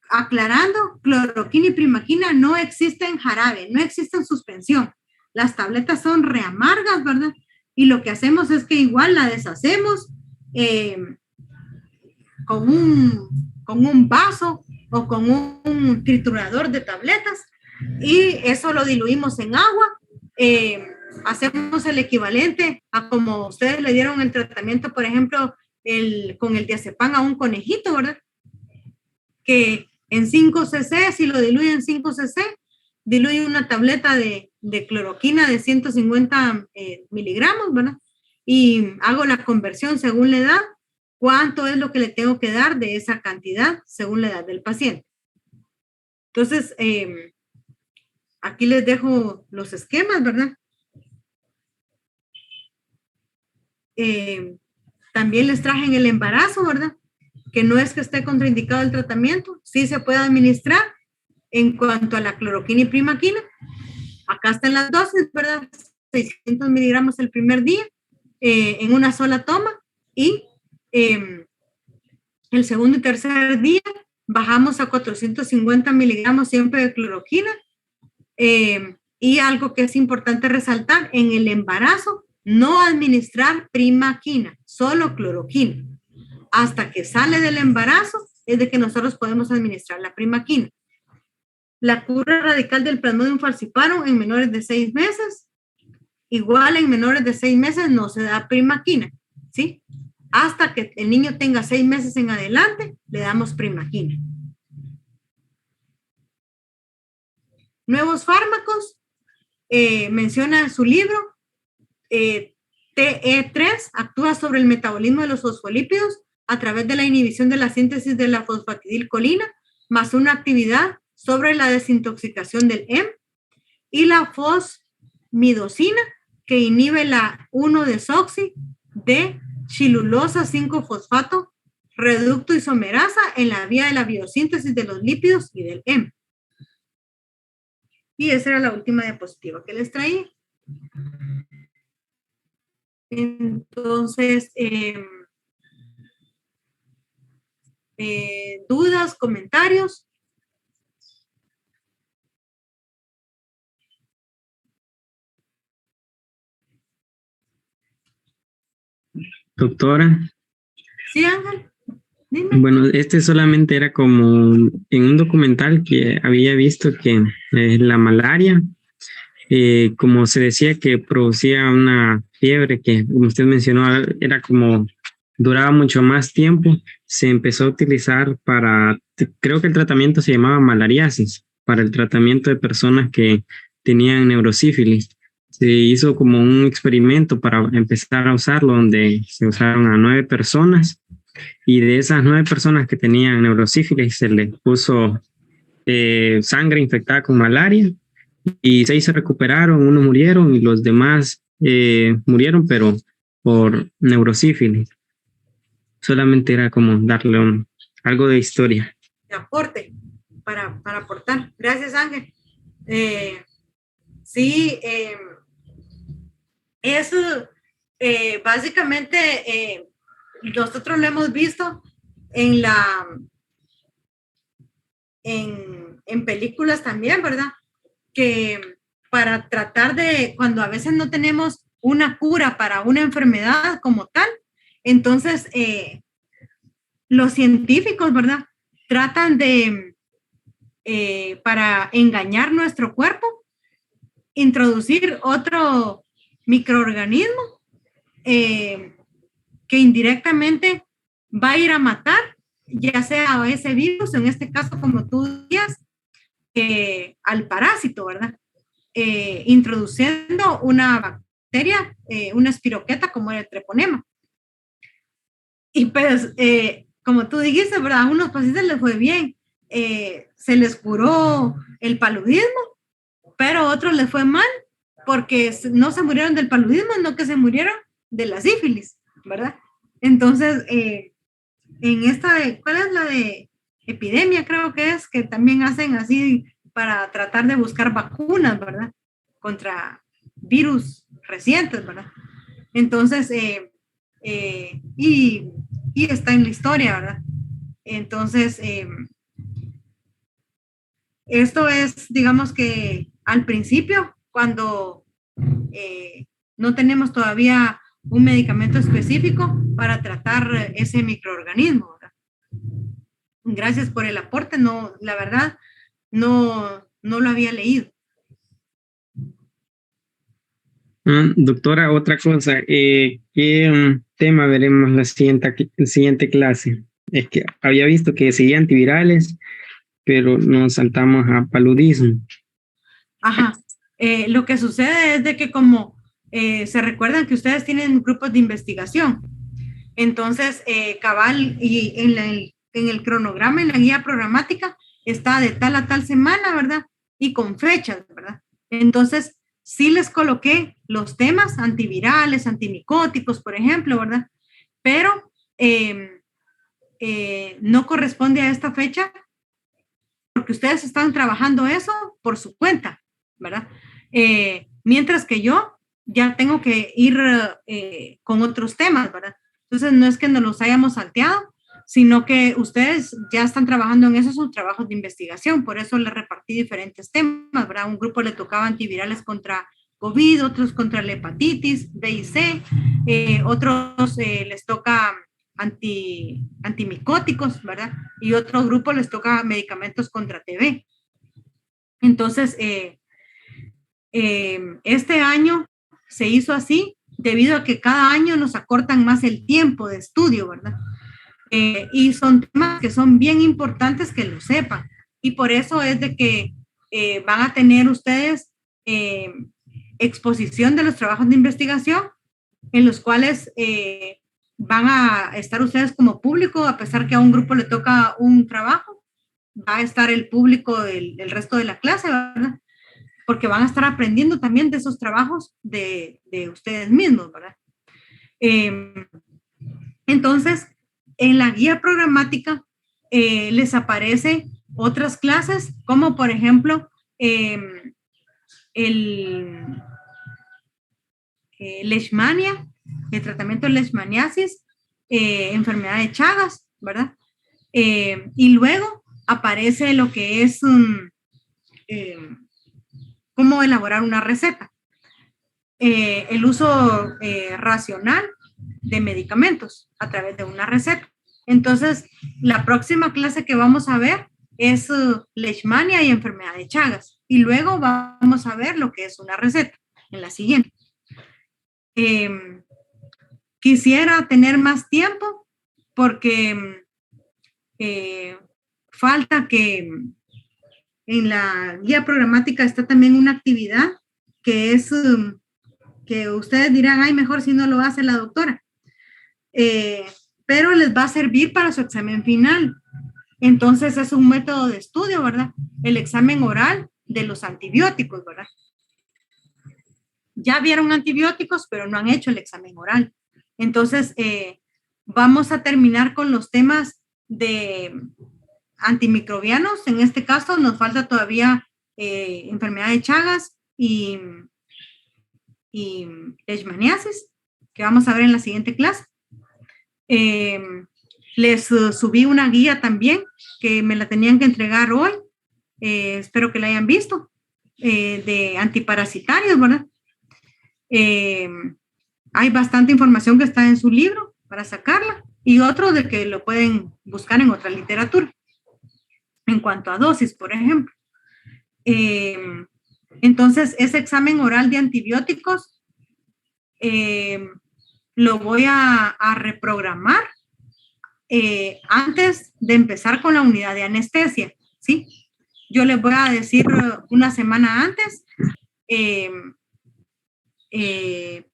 Aclarando, cloroquina y primaquina no existen jarabe, no existen suspensión. Las tabletas son re amargas, ¿verdad? Y lo que hacemos es que igual la deshacemos con un vaso o con un triturador de tabletas y eso lo diluimos en agua. Hacemos el equivalente a como ustedes le dieron el tratamiento, por ejemplo, con el diazepam a un conejito, ¿verdad? Que en 5 cc, si lo diluye en 5 cc, diluye una tableta de cloroquina de 150 miligramos, ¿verdad? Y hago la conversión según la edad, cuánto es lo que le tengo que dar de esa cantidad según la edad del paciente. Entonces, aquí les dejo los esquemas, ¿verdad? También les traje en el embarazo, ¿verdad? Que no es que esté contraindicado el tratamiento, sí se puede administrar en cuanto a la cloroquina y primaquina. Acá están las dosis, ¿verdad? 600 miligramos el primer día en una sola toma y el segundo y tercer día bajamos a 450 miligramos siempre de cloroquina. Y algo que es importante resaltar, en el embarazo no administrar primaquina, solo cloroquina. Hasta que sale del embarazo es de que nosotros podemos administrar la primaquina. La cura radical del Plasmodium falciparum en menores de 6 meses, igual en menores de 6 meses no se da primaquina, ¿sí? Hasta que el niño tenga 6 meses en adelante, le damos primaquina. nuevos fármacos, menciona en su libro, TE3 actúa sobre el metabolismo de los fosfolípidos a través de la inhibición de la síntesis de la fosfatidilcolina, más una actividad sobre la desintoxicación del hemo, y la fosmidosina, que inhibe la 1-desoxi de chilulosa 5-fosfato reducto isomerasa en la vía de la biosíntesis de los lípidos y del hemo. Y esa era la última diapositiva que les traí. Entonces, dudas, comentarios. Doctora. Sí, Ángel. Dime. Bueno, este solamente era como en un documental que había visto que la malaria, como se decía que producía una fiebre que, como usted mencionó, era como duraba mucho más tiempo, se empezó a utilizar para, creo que el tratamiento se llamaba malariasis, para el tratamiento de personas que tenían neurosífilis. Se hizo como un experimento para empezar a usarlo, donde se usaron a 9 personas, y de esas 9 personas que tenían neurosífilis se les puso sangre infectada con malaria, y 6 se recuperaron, 1 murieron y los demás murieron, pero por neurosífilis. Solamente era como darle algo de historia. De aporte, para aportar. Gracias, Ángel. Sí, eso básicamente nosotros lo hemos visto en películas también, ¿verdad? Que para tratar de, cuando a veces no tenemos una cura para una enfermedad como tal, entonces los científicos, ¿verdad? Tratan de, para engañar nuestro cuerpo, introducir otro microorganismo que indirectamente va a ir a matar, ya sea a ese virus, en este caso, como tú decías, al parásito, ¿verdad? Introduciendo una bacteria, una espiroqueta como el treponema. Y pues, como tú dijiste, ¿verdad? A unos pacientes les fue bien, se les curó el paludismo, pero a otros les fue mal, porque no se murieron del paludismo, no que se murieron de la sífilis, ¿verdad? Entonces, en esta, ¿cuál es la de epidemia? Creo que es, que también hacen así para tratar de buscar vacunas, ¿verdad? Contra virus recientes, ¿verdad? Entonces, y está en la historia, ¿verdad? Entonces, esto es, digamos que al principio, cuando no tenemos todavía un medicamento específico para tratar ese microorganismo, ¿verdad? Gracias por el aporte, no, la verdad, no lo había leído. Doctora, otra cosa, ¿qué tema veremos la siguiente clase? Es que había visto que seguía antivirales, pero nos saltamos a paludismo. Ajá, lo que sucede es de que como se recuerdan que ustedes tienen grupos de investigación, entonces cabal, y en el cronograma, en la guía programática, está de tal a tal semana, ¿verdad? Y con fechas, ¿verdad? Entonces, sí les coloqué los temas antivirales, antimicóticos, por ejemplo, ¿verdad? Pero no corresponde a esta fecha porque ustedes están trabajando eso por su cuenta, ¿verdad? Mientras que yo ya tengo que ir con otros temas, ¿verdad? Entonces, no es que nos los hayamos salteado, sino que ustedes ya están trabajando en esos trabajos de investigación, por eso les repartí diferentes temas, ¿verdad? Un grupo le tocaba antivirales contra COVID, otros contra la hepatitis B y C, otros les toca antimicóticos, ¿verdad? Y otro grupo les toca medicamentos contra TB. Entonces, este año se hizo así debido a que cada año nos acortan más el tiempo de estudio, ¿verdad? Y son temas que son bien importantes que lo sepan. Y por eso es de que van a tener ustedes exposición de los trabajos de investigación en los cuales van a estar ustedes como público, a pesar que a un grupo le toca un trabajo, va a estar el público del resto de la clase, ¿verdad? Porque van a estar aprendiendo también de esos trabajos de ustedes mismos, ¿verdad? Entonces, en la guía programática les aparece otras clases, como por ejemplo, leishmania, el tratamiento de leishmaniasis, enfermedad de Chagas, ¿verdad? Y luego aparece lo que es cómo elaborar una receta, el uso racional de medicamentos a través de una receta. Entonces, la próxima clase que vamos a ver es leishmania y enfermedad de Chagas. Y luego vamos a ver lo que es una receta en la siguiente. Quisiera tener más tiempo porque falta que en la guía programática está también una actividad que es que ustedes dirán, ay, mejor si no lo hace la doctora. Pero les va a servir para su examen final. Entonces es un método de estudio, ¿verdad? El examen oral de los antibióticos, ¿verdad? Ya vieron antibióticos, pero no han hecho el examen oral. Entonces, vamos a terminar con los temas de antimicrobianos. En este caso, nos falta todavía enfermedad de Chagas y leishmaniasis, que vamos a ver en la siguiente clase. Les subí una guía también, que me la tenían que entregar hoy. Espero que la hayan visto, de antiparasitarios, ¿verdad? Hay bastante información que está en su libro para sacarla y otro de que lo pueden buscar en otra literatura. En cuanto a dosis, por ejemplo. Entonces, ese examen oral de antibióticos lo voy a reprogramar antes de empezar con la unidad de anestesia, ¿sí? Yo les voy a decir una semana antes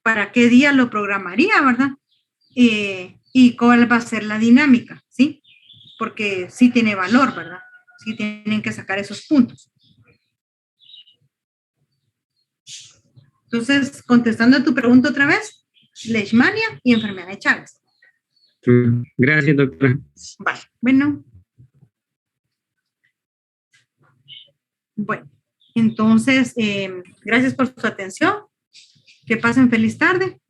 para qué día lo programaría, ¿verdad? Y cuál va a ser la dinámica, ¿sí? Porque sí tiene valor, ¿verdad? Sí tienen que sacar esos puntos. Entonces, contestando a tu pregunta otra vez, leishmania y enfermedad de Chagas. Gracias, doctora. Vale, bueno. Bueno, entonces, gracias por su atención. Que pasen feliz tarde.